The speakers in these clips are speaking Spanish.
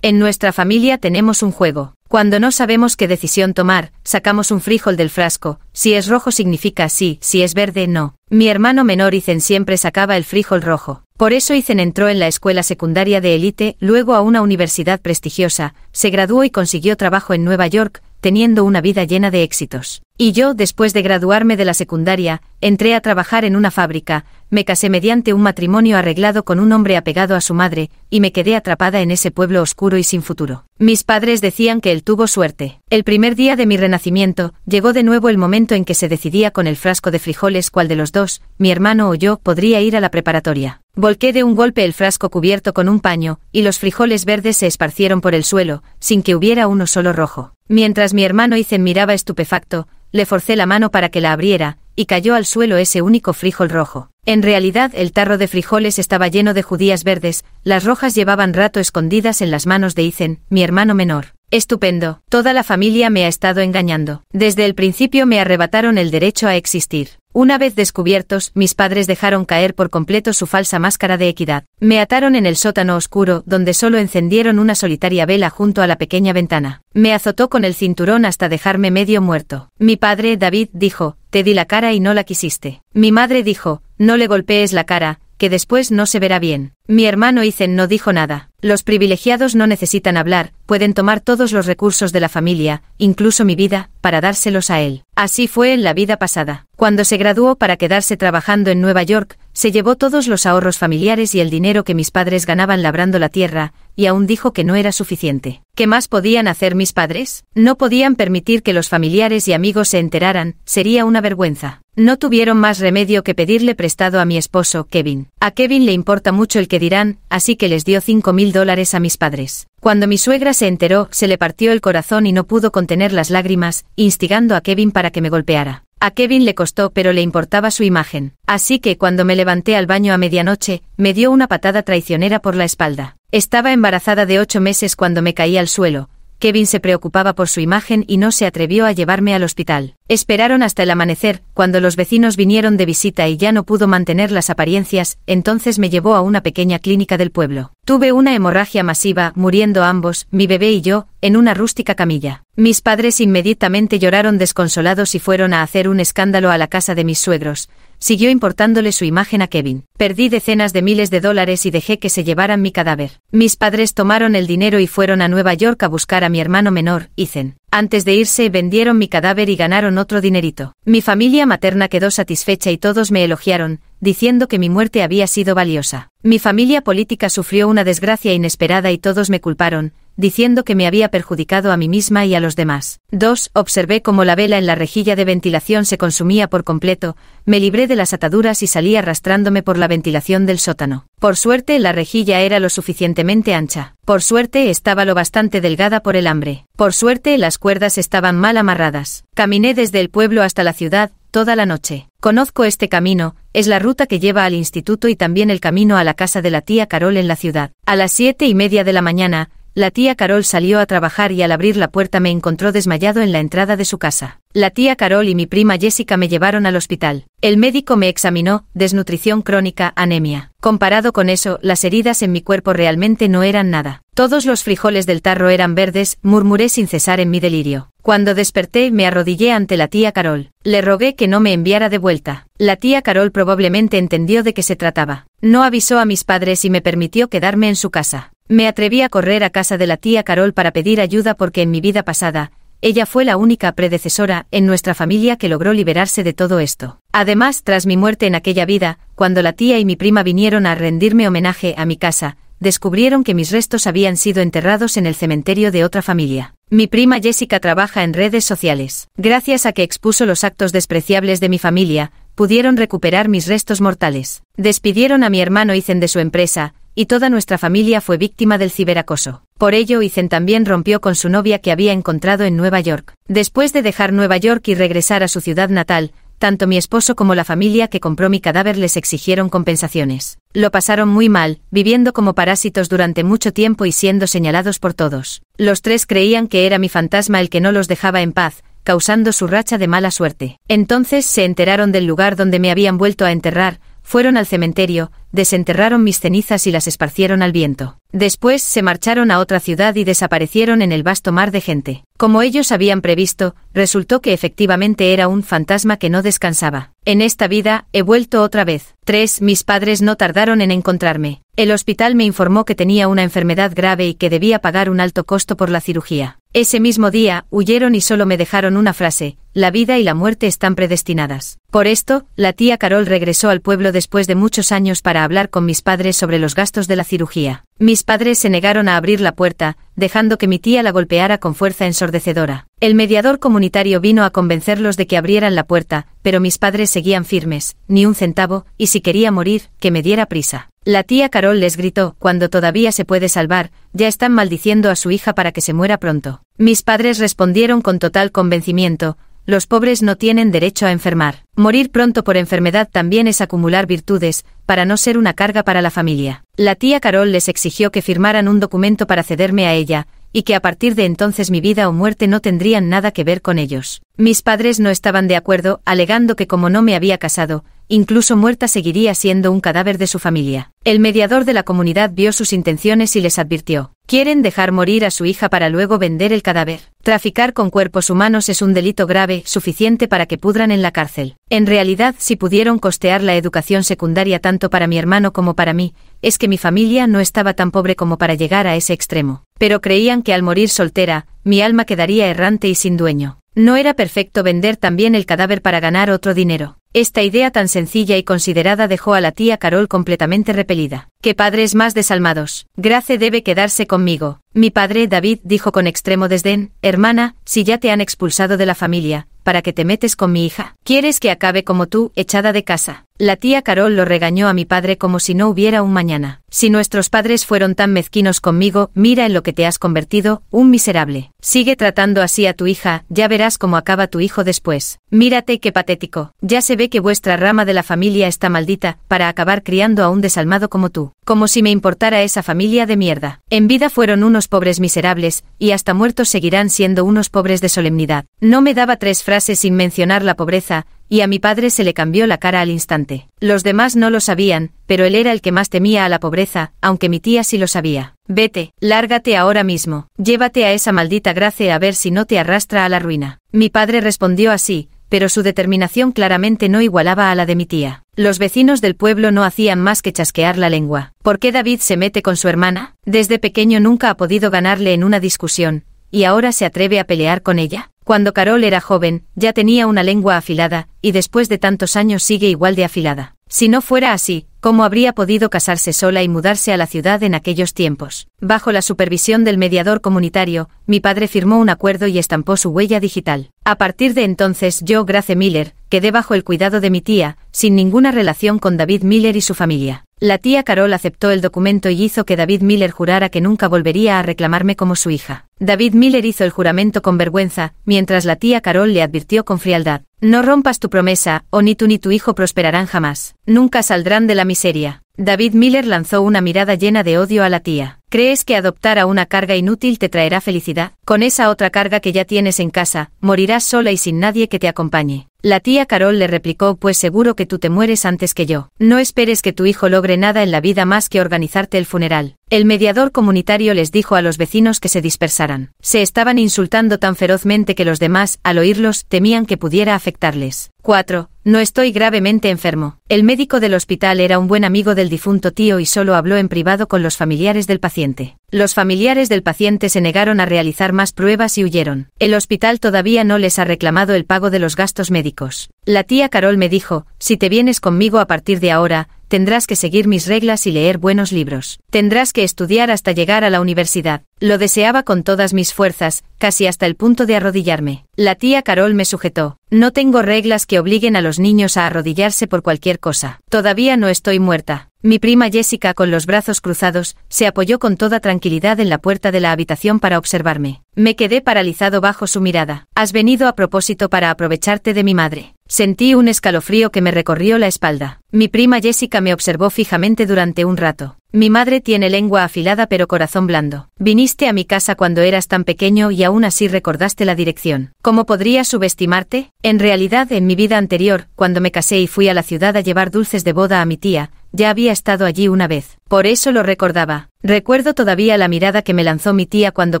En nuestra familia tenemos un juego. Cuando no sabemos qué decisión tomar, sacamos un frijol del frasco. Si es rojo significa sí, si es verde no. Mi hermano menor Ethan siempre sacaba el frijol rojo. Por eso Ethan entró en la escuela secundaria de élite, luego a una universidad prestigiosa, se graduó y consiguió trabajo en Nueva York, teniendo una vida llena de éxitos. Y yo, después de graduarme de la secundaria, entré a trabajar en una fábrica, me casé mediante un matrimonio arreglado con un hombre apegado a su madre, y me quedé atrapada en ese pueblo oscuro y sin futuro. Mis padres decían que él tuvo suerte. El primer día de mi renacimiento, llegó de nuevo el momento en que se decidía con el frasco de frijoles cuál de los dos, mi hermano o yo, podría ir a la preparatoria. Volqué de un golpe el frasco cubierto con un paño, y los frijoles verdes se esparcieron por el suelo, sin que hubiera uno solo rojo. Mientras mi hermano Ethan miraba estupefacto, le forcé la mano para que la abriera, y cayó al suelo ese único frijol rojo. En realidad el tarro de frijoles estaba lleno de judías verdes, las rojas llevaban rato escondidas en las manos de Ethan, mi hermano menor. Estupendo, toda la familia me ha estado engañando. Desde el principio me arrebataron el derecho a existir. Una vez descubiertos, mis padres dejaron caer por completo su falsa máscara de equidad. Me ataron en el sótano oscuro, donde solo encendieron una solitaria vela junto a la pequeña ventana. Me azotó con el cinturón hasta dejarme medio muerto. Mi padre, David, dijo, te di la cara y no la quisiste. Mi madre dijo, no le golpees la cara, que después no se verá bien. Mi hermano Ethan no dijo nada. Los privilegiados no necesitan hablar, pueden tomar todos los recursos de la familia, incluso mi vida, para dárselos a él. Así fue en la vida pasada. Cuando se graduó para quedarse trabajando en Nueva York, se llevó todos los ahorros familiares y el dinero que mis padres ganaban labrando la tierra, y aún dijo que no era suficiente. ¿Qué más podían hacer mis padres? No podían permitir que los familiares y amigos se enteraran, sería una vergüenza. No tuvieron más remedio que pedirle prestado a mi esposo, Kevin. A Kevin le importa mucho el que dirán, así que les dio $5,000 a mis padres. Cuando mi suegra se enteró, se le partió el corazón y no pudo contener las lágrimas, instigando a Kevin para que me golpeara. A Kevin le costó, pero le importaba su imagen. Así que cuando me levanté al baño a medianoche, me dio una patada traicionera por la espalda. Estaba embarazada de 8 meses cuando me caí al suelo. Kevin se preocupaba por su imagen y no se atrevió a llevarme al hospital. Esperaron hasta el amanecer, cuando los vecinos vinieron de visita y ya no pudo mantener las apariencias, entonces me llevó a una pequeña clínica del pueblo. Tuve una hemorragia masiva, muriendo ambos, mi bebé y yo, en una rústica camilla. Mis padres inmediatamente lloraron desconsolados y fueron a hacer un escándalo a la casa de mis suegros. Siguió importándole su imagen a Kevin. Perdí decenas de miles de dólares y dejé que se llevaran mi cadáver. Mis padres tomaron el dinero y fueron a Nueva York a buscar a mi hermano menor, Ethan. Antes de irse, vendieron mi cadáver y ganaron otro dinerito. Mi familia materna quedó satisfecha y todos me elogiaron, diciendo que mi muerte había sido valiosa. Mi familia política sufrió una desgracia inesperada y todos me culparon, diciendo que me había perjudicado a mí misma y a los demás. 2. Observé cómo la vela en la rejilla de ventilación se consumía por completo, me libré de las ataduras y salí arrastrándome por la ventilación del sótano. Por suerte la rejilla era lo suficientemente ancha. Por suerte estaba lo bastante delgada por el hambre. Por suerte las cuerdas estaban mal amarradas. Caminé desde el pueblo hasta la ciudad, toda la noche. Conozco este camino, es la ruta que lleva al instituto y también el camino a la casa de la tía Carol en la ciudad. A las 7:30 de la mañana, la tía Carol salió a trabajar y al abrir la puerta me encontró desmayado en la entrada de su casa. La tía Carol y mi prima Jessica me llevaron al hospital. El médico me examinó, desnutrición crónica, anemia. Comparado con eso, las heridas en mi cuerpo realmente no eran nada. Todos los frijoles del tarro eran verdes, murmuré sin cesar en mi delirio. Cuando desperté, me arrodillé ante la tía Carol. Le rogué que no me enviara de vuelta. La tía Carol probablemente entendió de qué se trataba. No avisó a mis padres y me permitió quedarme en su casa. Me atreví a correr a casa de la tía Carol para pedir ayuda porque en mi vida pasada, ella fue la única predecesora en nuestra familia que logró liberarse de todo esto. Además, tras mi muerte en aquella vida, cuando la tía y mi prima vinieron a rendirme homenaje a mi casa, descubrieron que mis restos habían sido enterrados en el cementerio de otra familia. Mi prima Jessica trabaja en redes sociales. Gracias a que expuso los actos despreciables de mi familia, pudieron recuperar mis restos mortales. Despidieron a mi hermano Ethan de su empresa, y toda nuestra familia fue víctima del ciberacoso. Por ello Ethan también rompió con su novia que había encontrado en Nueva York. Después de dejar Nueva York y regresar a su ciudad natal, tanto mi esposo como la familia que compró mi cadáver les exigieron compensaciones. Lo pasaron muy mal, viviendo como parásitos durante mucho tiempo y siendo señalados por todos. Los tres creían que era mi fantasma el que no los dejaba en paz, causando su racha de mala suerte. Entonces se enteraron del lugar donde me habían vuelto a enterrar. fueron al cementerio, desenterraron mis cenizas y las esparcieron al viento. Después se marcharon a otra ciudad y desaparecieron en el vasto mar de gente. Como ellos habían previsto, resultó que efectivamente era un fantasma que no descansaba. En esta vida, he vuelto otra vez. 3. Mis padres no tardaron en encontrarme. El hospital me informó que tenía una enfermedad grave y que debía pagar un alto costo por la cirugía. Ese mismo día, huyeron y solo me dejaron una frase: la vida y la muerte están predestinadas. Por esto, la tía Carol regresó al pueblo después de muchos años para hablar con mis padres sobre los gastos de la cirugía. Mis padres se negaron a abrir la puerta, dejando que mi tía la golpeara con fuerza ensordecedora. El mediador comunitario vino a convencerlos de que abrieran la puerta, pero mis padres seguían firmes: ni un centavo, y si quería morir, que me diera prisa. La tía Carol les gritó: cuando todavía se puede salvar, ya están maldiciendo a su hija para que se muera pronto. Mis padres respondieron con total convencimiento: los pobres no tienen derecho a enfermar. Morir pronto por enfermedad también es acumular virtudes, para no ser una carga para la familia. La tía Carol les exigió que firmaran un documento para cederme a ella, y que a partir de entonces mi vida o muerte no tendrían nada que ver con ellos. Mis padres no estaban de acuerdo, alegando que como no me había casado, incluso muerta seguiría siendo un cadáver de su familia. El mediador de la comunidad vio sus intenciones y les advirtió: ¿quieren dejar morir a su hija para luego vender el cadáver? Traficar con cuerpos humanos es un delito grave, suficiente para que pudran en la cárcel. En realidad, si pudieron costear la educación secundaria tanto para mi hermano como para mí, es que mi familia no estaba tan pobre como para llegar a ese extremo. Pero creían que al morir soltera, mi alma quedaría errante y sin dueño. ¿No era perfecto vender también el cadáver para ganar otro dinero? Esta idea tan sencilla y considerada dejó a la tía Carol completamente repelida. ¡Qué padres más desalmados! Grace debe quedarse conmigo. Mi padre, David, dijo con extremo desdén: hermana, si ya te han expulsado de la familia, ¿para qué te metes con mi hija? ¿Quieres que acabe como tú, echada de casa? La tía Carol lo regañó a mi padre como si no hubiera un mañana. Si nuestros padres fueron tan mezquinos conmigo, mira en lo que te has convertido, un miserable. Sigue tratando así a tu hija, ya verás cómo acaba tu hijo después. Mírate qué patético. Ya se ve que vuestra rama de la familia está maldita, para acabar criando a un desalmado como tú. Como si me importara esa familia de mierda. En vida fueron unos pobres miserables, y hasta muertos seguirán siendo unos pobres de solemnidad. No me daba 3 frases sin mencionar la pobreza, y a mi padre se le cambió la cara al instante. Los demás no lo sabían, pero él era el que más temía a la pobreza, aunque mi tía sí lo sabía. Vete, lárgate ahora mismo, llévate a esa maldita Grace a ver si no te arrastra a la ruina. Mi padre respondió así, pero su determinación claramente no igualaba a la de mi tía. Los vecinos del pueblo no hacían más que chasquear la lengua. ¿Por qué David se mete con su hermana? Desde pequeño nunca ha podido ganarle en una discusión, ¿y ahora se atreve a pelear con ella? Cuando Carol era joven, ya tenía una lengua afilada, y después de tantos años sigue igual de afilada. Si no fuera así, ¿cómo habría podido casarse sola y mudarse a la ciudad en aquellos tiempos? Bajo la supervisión del mediador comunitario, mi padre firmó un acuerdo y estampó su huella digital. A partir de entonces yo, Grace Miller, quedé bajo el cuidado de mi tía, sin ninguna relación con David Miller y su familia. La tía Carol aceptó el documento y hizo que David Miller jurara que nunca volvería a reclamarme como su hija. David Miller hizo el juramento con vergüenza, mientras la tía Carol le advirtió con frialdad: no rompas tu promesa, o ni tú ni tu hijo prosperarán jamás. Nunca saldrán de la miseria. David Miller lanzó una mirada llena de odio a la tía. ¿Crees que adoptar a una carga inútil te traerá felicidad? Con esa otra carga que ya tienes en casa, morirás sola y sin nadie que te acompañe. La tía Carol le replicó: pues seguro que tú te mueres antes que yo. No esperes que tu hijo logre nada en la vida más que organizarte el funeral. El mediador comunitario les dijo a los vecinos que se dispersaran. Se estaban insultando tan ferozmente que los demás, al oírlos, temían que pudiera afectarles. 4. No estoy gravemente enfermo. El médico del hospital era un buen amigo del difunto tío y solo habló en privado con los familiares del paciente. Los familiares del paciente se negaron a realizar más pruebas y huyeron. El hospital todavía no les ha reclamado el pago de los gastos médicos. La tía Carol me dijo: si te vienes conmigo a partir de ahora, tendrás que seguir mis reglas y leer buenos libros. Tendrás que estudiar hasta llegar a la universidad. Lo deseaba con todas mis fuerzas, casi hasta el punto de arrodillarme. La tía Carol me sujetó. No tengo reglas que obliguen a los niños a arrodillarse por cualquier cosa. Todavía no estoy muerta. Mi prima Jessica, con los brazos cruzados, se apoyó con toda tranquilidad en la puerta de la habitación para observarme. Me quedé paralizado bajo su mirada. ¿Has venido a propósito para aprovecharte de mi madre? Sentí un escalofrío que me recorrió la espalda. Mi prima Jessica me observó fijamente durante un rato. Mi madre tiene lengua afilada pero corazón blando. Viniste a mi casa cuando eras tan pequeño y aún así recordaste la dirección. ¿Cómo podría subestimarte? En realidad, en mi vida anterior, cuando me casé y fui a la ciudad a llevar dulces de boda a mi tía, ya había estado allí una vez. Por eso lo recordaba. Recuerdo todavía la mirada que me lanzó mi tía cuando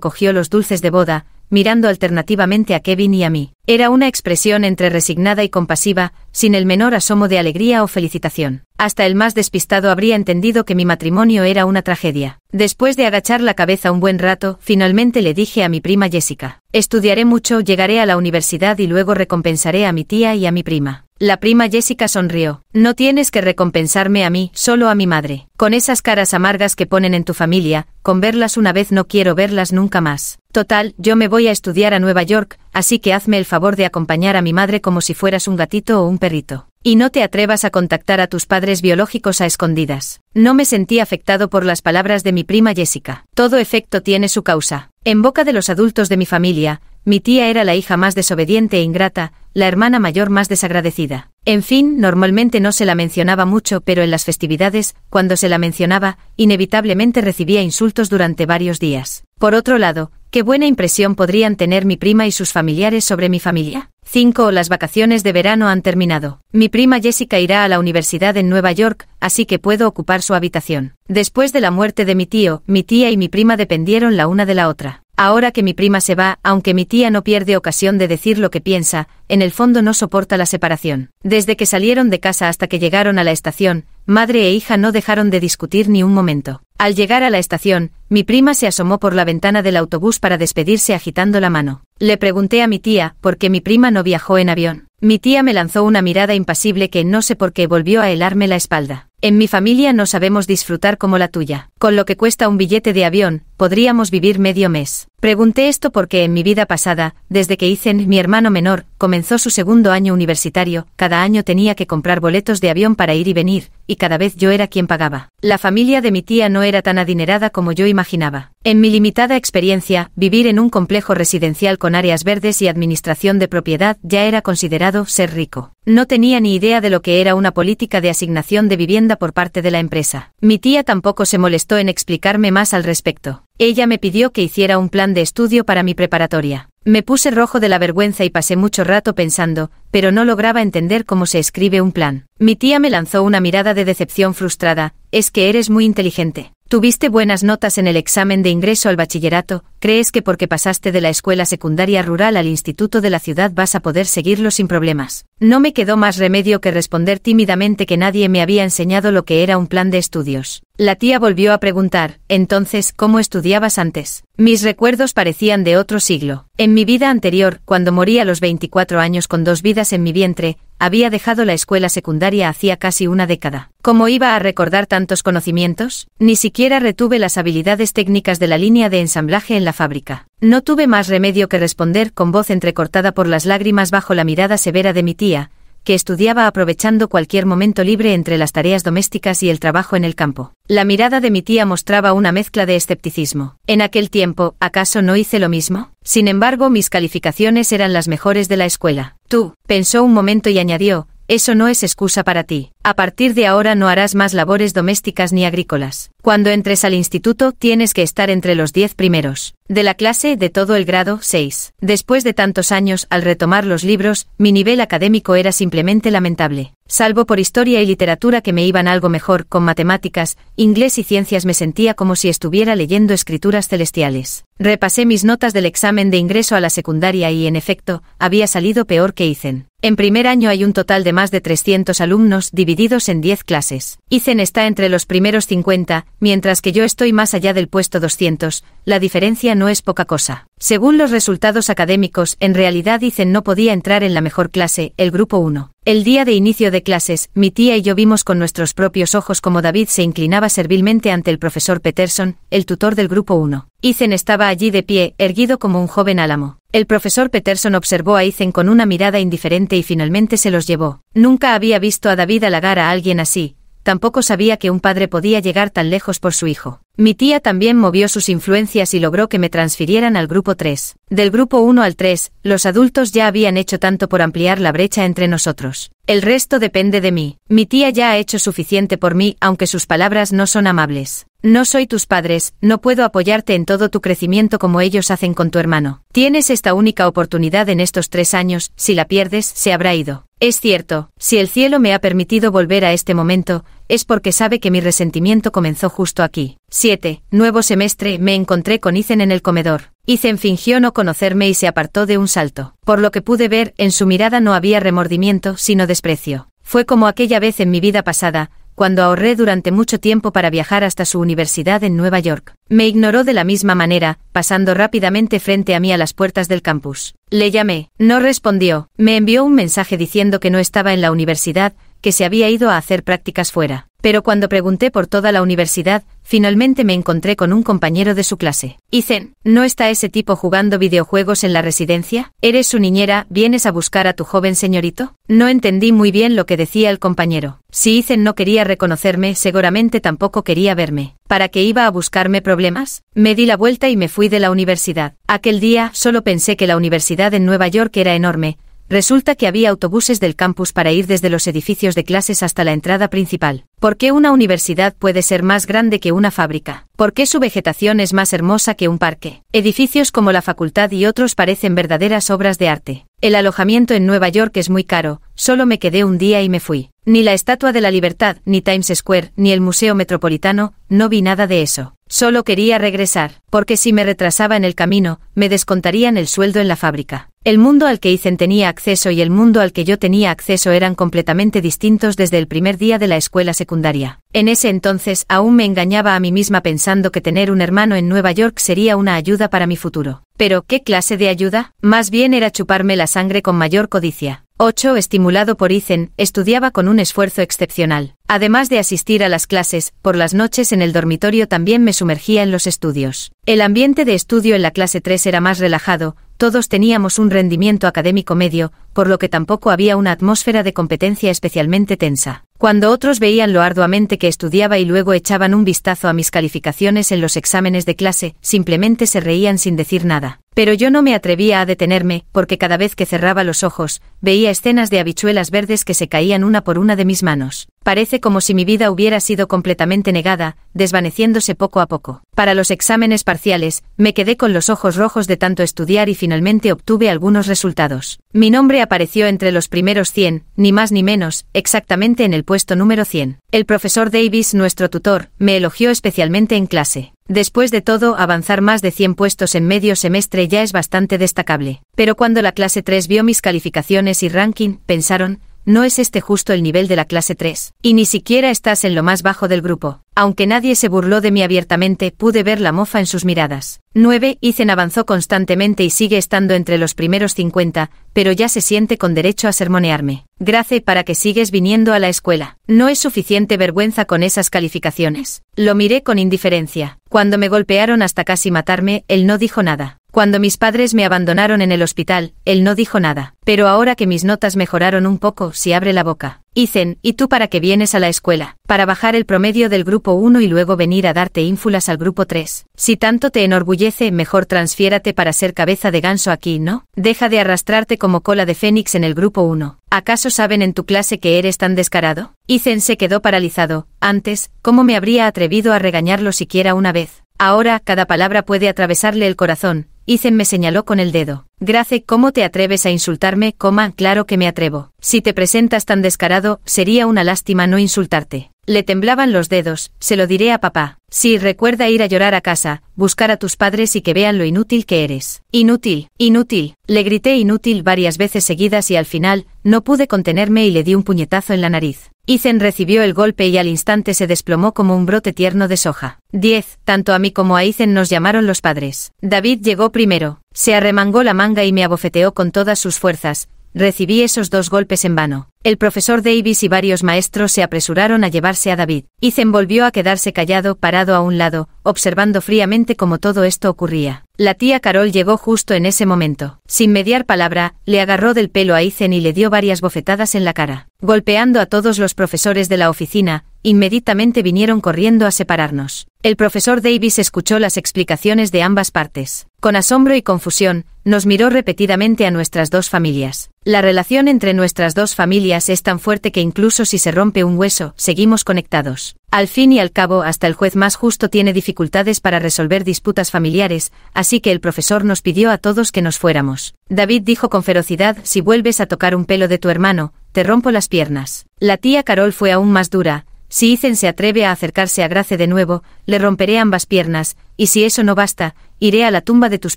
cogió los dulces de boda, mirando alternativamente a Kevin y a mí. Era una expresión entre resignada y compasiva, sin el menor asomo de alegría o felicitación. Hasta el más despistado habría entendido que mi matrimonio era una tragedia. Después de agachar la cabeza un buen rato, finalmente le dije a mi prima Jessica: estudiaré mucho, llegaré a la universidad y luego recompensaré a mi tía y a mi prima. La prima Jessica sonrió. No tienes que recompensarme a mí, solo a mi madre. Con esas caras amargas que ponen en tu familia, con verlas una vez no quiero verlas nunca más. Total, yo me voy a estudiar a Nueva York, así que hazme el favor de acompañar a mi madre como si fueras un gatito o un perrito. Y no te atrevas a contactar a tus padres biológicos a escondidas. No me sentí afectado por las palabras de mi prima Jessica. Todo efecto tiene su causa. En boca de los adultos de mi familia, mi tía era la hija más desobediente e ingrata, la hermana mayor más desagradecida. En fin, normalmente no se la mencionaba mucho, pero en las festividades, cuando se la mencionaba, inevitablemente recibía insultos durante varios días. Por otro lado, ¿qué buena impresión podrían tener mi prima y sus familiares sobre mi familia? 5. Las vacaciones de verano han terminado. Mi prima Jessica irá a la universidad en Nueva York, así que puedo ocupar su habitación. Después de la muerte de mi tío, mi tía y mi prima dependieron la una de la otra. Ahora que mi prima se va, aunque mi tía no pierde ocasión de decir lo que piensa, en el fondo no soporta la separación. Desde que salieron de casa hasta que llegaron a la estación, madre e hija no dejaron de discutir ni un momento. Al llegar a la estación, mi prima se asomó por la ventana del autobús para despedirse agitando la mano. Le pregunté a mi tía por qué mi prima no viajó en avión. Mi tía me lanzó una mirada impasible que no sé por qué volvió a helarme la espalda. En mi familia no sabemos disfrutar como la tuya. Con lo que cuesta un billete de avión, podríamos vivir medio mes. Pregunté esto porque en mi vida pasada, desde que Ethan, mi hermano menor, comenzó su segundo año universitario, cada año tenía que comprar boletos de avión para ir y venir, y cada vez yo era quien pagaba. La familia de mi tía no era tan adinerada como yo imaginaba. En mi limitada experiencia, vivir en un complejo residencial con áreas verdes y administración de propiedad ya era considerado ser rico. No tenía ni idea de lo que era una política de asignación de vivienda por parte de la empresa. Mi tía tampoco se molestó en explicarme más al respecto. Ella me pidió que hiciera un plan de estudio para mi preparatoria. Me puse rojo de la vergüenza y pasé mucho rato pensando, pero no lograba entender cómo se escribe un plan. Mi tía me lanzó una mirada de decepción frustrada. Es que eres muy inteligente. Tuviste buenas notas en el examen de ingreso al bachillerato, ¿crees que porque pasaste de la escuela secundaria rural al instituto de la ciudad vas a poder seguirlo sin problemas? No me quedó más remedio que responder tímidamente que nadie me había enseñado lo que era un plan de estudios. La tía volvió a preguntar, entonces, ¿cómo estudiabas antes? Mis recuerdos parecían de otro siglo. En mi vida anterior, cuando morí a los 24 años con 2 vidas en mi vientre, había dejado la escuela secundaria hacía casi una década. ¿Cómo iba a recordar tantos conocimientos? Ni siquiera retuve las habilidades técnicas de la línea de ensamblaje en la fábrica. No tuve más remedio que responder con voz entrecortada por las lágrimas bajo la mirada severa de mi tía, que estudiaba aprovechando cualquier momento libre entre las tareas domésticas y el trabajo en el campo. La mirada de mi tía mostraba una mezcla de escepticismo. En aquel tiempo, ¿acaso no hice lo mismo? Sin embargo, mis calificaciones eran las mejores de la escuela. Tú, pensó un momento y añadió, eso no es excusa para ti. A partir de ahora no harás más labores domésticas ni agrícolas. Cuando entres al instituto tienes que estar entre los 10 primeros. De la clase de todo el grado 6. Después de tantos años, al retomar los libros, mi nivel académico era simplemente lamentable. Salvo por historia y literatura que me iban algo mejor, con matemáticas, inglés y ciencias me sentía como si estuviera leyendo escrituras celestiales. Repasé mis notas del examen de ingreso a la secundaria y, en efecto, había salido peor que Ethan. En primer año hay un total de más de 300 alumnos divididos en 10 clases. Ethan está entre los primeros 50, mientras que yo estoy más allá del puesto 200. La diferencia no es poca cosa. Según los resultados académicos, en realidad Ethan no podía entrar en la mejor clase, el grupo 1. El día de inicio de clases, mi tía y yo vimos con nuestros propios ojos cómo David se inclinaba servilmente ante el profesor Peterson, el tutor del grupo 1. Ethan estaba allí de pie, erguido como un joven álamo. El profesor Peterson observó a Ethan con una mirada indiferente y finalmente se los llevó. Nunca había visto a David halagar a alguien así, tampoco sabía que un padre podía llegar tan lejos por su hijo. Mi tía también movió sus influencias y logró que me transfirieran al grupo 3. Del grupo 1 al 3, los adultos ya habían hecho tanto por ampliar la brecha entre nosotros. El resto depende de mí. Mi tía ya ha hecho suficiente por mí, aunque sus palabras no son amables. No soy tus padres, no puedo apoyarte en todo tu crecimiento como ellos hacen con tu hermano. Tienes esta única oportunidad en estos 3 años, si la pierdes, se habrá ido. Es cierto, si el cielo me ha permitido volver a este momento, es porque sabe que mi resentimiento comenzó justo aquí. 7. Nuevo semestre, me encontré con Ethan en el comedor. Ethan fingió no conocerme y se apartó de un salto. Por lo que pude ver, en su mirada no había remordimiento, sino desprecio. Fue como aquella vez en mi vida pasada, cuando ahorré durante mucho tiempo para viajar hasta su universidad en Nueva York. Me ignoró de la misma manera, pasando rápidamente frente a mí a las puertas del campus. Le llamé. No respondió. Me envió un mensaje diciendo que no estaba en la universidad, que se había ido a hacer prácticas fuera. Pero cuando pregunté por toda la universidad, finalmente me encontré con un compañero de su clase. Ethan, ¿no está ese tipo jugando videojuegos en la residencia? ¿Eres su niñera? ¿Vienes a buscar a tu joven señorito? No entendí muy bien lo que decía el compañero. Si Ethan no quería reconocerme, seguramente tampoco quería verme. ¿Para qué iba a buscarme problemas? Me di la vuelta y me fui de la universidad. Aquel día solo pensé que la universidad en Nueva York era enorme. Resulta que había autobuses del campus para ir desde los edificios de clases hasta la entrada principal. ¿Por qué una universidad puede ser más grande que una fábrica? ¿Por qué su vegetación es más hermosa que un parque? Edificios como la facultad y otros parecen verdaderas obras de arte. El alojamiento en Nueva York es muy caro, solo me quedé un día y me fui. Ni la Estatua de la Libertad, ni Times Square, ni el Museo Metropolitano, no vi nada de eso. Solo quería regresar, porque si me retrasaba en el camino, me descontarían el sueldo en la fábrica. El mundo al que Ethan tenía acceso y el mundo al que yo tenía acceso eran completamente distintos desde el primer día de la escuela secundaria. En ese entonces aún me engañaba a mí misma pensando que tener un hermano en Nueva York sería una ayuda para mi futuro. Pero, ¿qué clase de ayuda? Más bien era chuparme la sangre con mayor codicia. 8. Estimulado por Ethan, estudiaba con un esfuerzo excepcional. Además de asistir a las clases, por las noches en el dormitorio también me sumergía en los estudios. El ambiente de estudio en la clase 3 era más relajado, todos teníamos un rendimiento académico medio, por lo que tampoco había una atmósfera de competencia especialmente tensa. Cuando otros veían lo arduamente que estudiaba y luego echaban un vistazo a mis calificaciones en los exámenes de clase, simplemente se reían sin decir nada. Pero yo no me atrevía a detenerme, porque cada vez que cerraba los ojos, veía escenas de habichuelas verdes que se caían una por una de mis manos. Parece como si mi vida hubiera sido completamente negada, desvaneciéndose poco a poco. Para los exámenes parciales, me quedé con los ojos rojos de tanto estudiar y finalmente obtuve algunos resultados. Mi nombre apareció entre los primeros 100, ni más ni menos, exactamente en el puesto número 100. El profesor Davis, nuestro tutor, me elogió especialmente en clase. Después de todo, avanzar más de 100 puestos en medio semestre ya es bastante destacable. Pero cuando la clase 3 vio mis calificaciones y ranking, pensaron, ¿no es este justo el nivel de la clase 3? Y ni siquiera estás en lo más bajo del grupo. Aunque nadie se burló de mí abiertamente, pude ver la mofa en sus miradas. 9. Ethan avanzó constantemente y sigue estando entre los primeros 50, pero ya se siente con derecho a sermonearme. Grace, ¿para qué sigues viniendo a la escuela? ¿No es suficiente vergüenza con esas calificaciones? Lo miré con indiferencia. Cuando me golpearon hasta casi matarme, él no dijo nada. Cuando mis padres me abandonaron en el hospital, él no dijo nada. Pero ahora que mis notas mejoraron un poco, sí abre la boca. Ethan, ¿y tú para qué vienes a la escuela? Para bajar el promedio del grupo 1 y luego venir a darte ínfulas al grupo 3. Si tanto te enorgullece, mejor transfiérate para ser cabeza de ganso aquí, ¿no? Deja de arrastrarte como cola de fénix en el grupo 1. ¿Acaso saben en tu clase que eres tan descarado? Ethan se quedó paralizado. Antes, ¿cómo me habría atrevido a regañarlo siquiera una vez? Ahora, cada palabra puede atravesarle el corazón. Ethan me señaló con el dedo. Grace, ¿cómo te atreves a insultarme? Claro que me atrevo. Si te presentas tan descarado, sería una lástima no insultarte. Le temblaban los dedos. Se lo diré a papá. Sí, recuerda ir a llorar a casa, buscar a tus padres y que vean lo inútil que eres. Inútil, inútil. Le grité inútil varias veces seguidas y al final, no pude contenerme y le di un puñetazo en la nariz. Ethan recibió el golpe y al instante se desplomó como un brote tierno de soja. 10. Tanto a mí como a Ethan nos llamaron los padres. David llegó primero. Se arremangó la manga y me abofeteó con todas sus fuerzas. Recibí esos 2 golpes en vano. El profesor Davis y varios maestros se apresuraron a llevarse a David. Ethan volvió a quedarse callado, parado a un lado, observando fríamente cómo todo esto ocurría. La tía Carol llegó justo en ese momento. Sin mediar palabra, le agarró del pelo a Ethan y le dio varias bofetadas en la cara. Golpeando a todos los profesores de la oficina, inmediatamente vinieron corriendo a separarnos. El profesor Davis escuchó las explicaciones de ambas partes. Con asombro y confusión, nos miró repetidamente a nuestras dos familias. La relación entre nuestras dos familias es tan fuerte que incluso si se rompe un hueso, seguimos conectados. Al fin y al cabo, hasta el juez más justo tiene dificultades para resolver disputas familiares, así que el profesor nos pidió a todos que nos fuéramos. David dijo con ferocidad: si vuelves a tocar un pelo de tu hermano, te rompo las piernas. La tía Carol fue aún más dura: si Ethan se atreve a acercarse a Grace de nuevo, le romperé ambas piernas, y si eso no basta, iré a la tumba de tus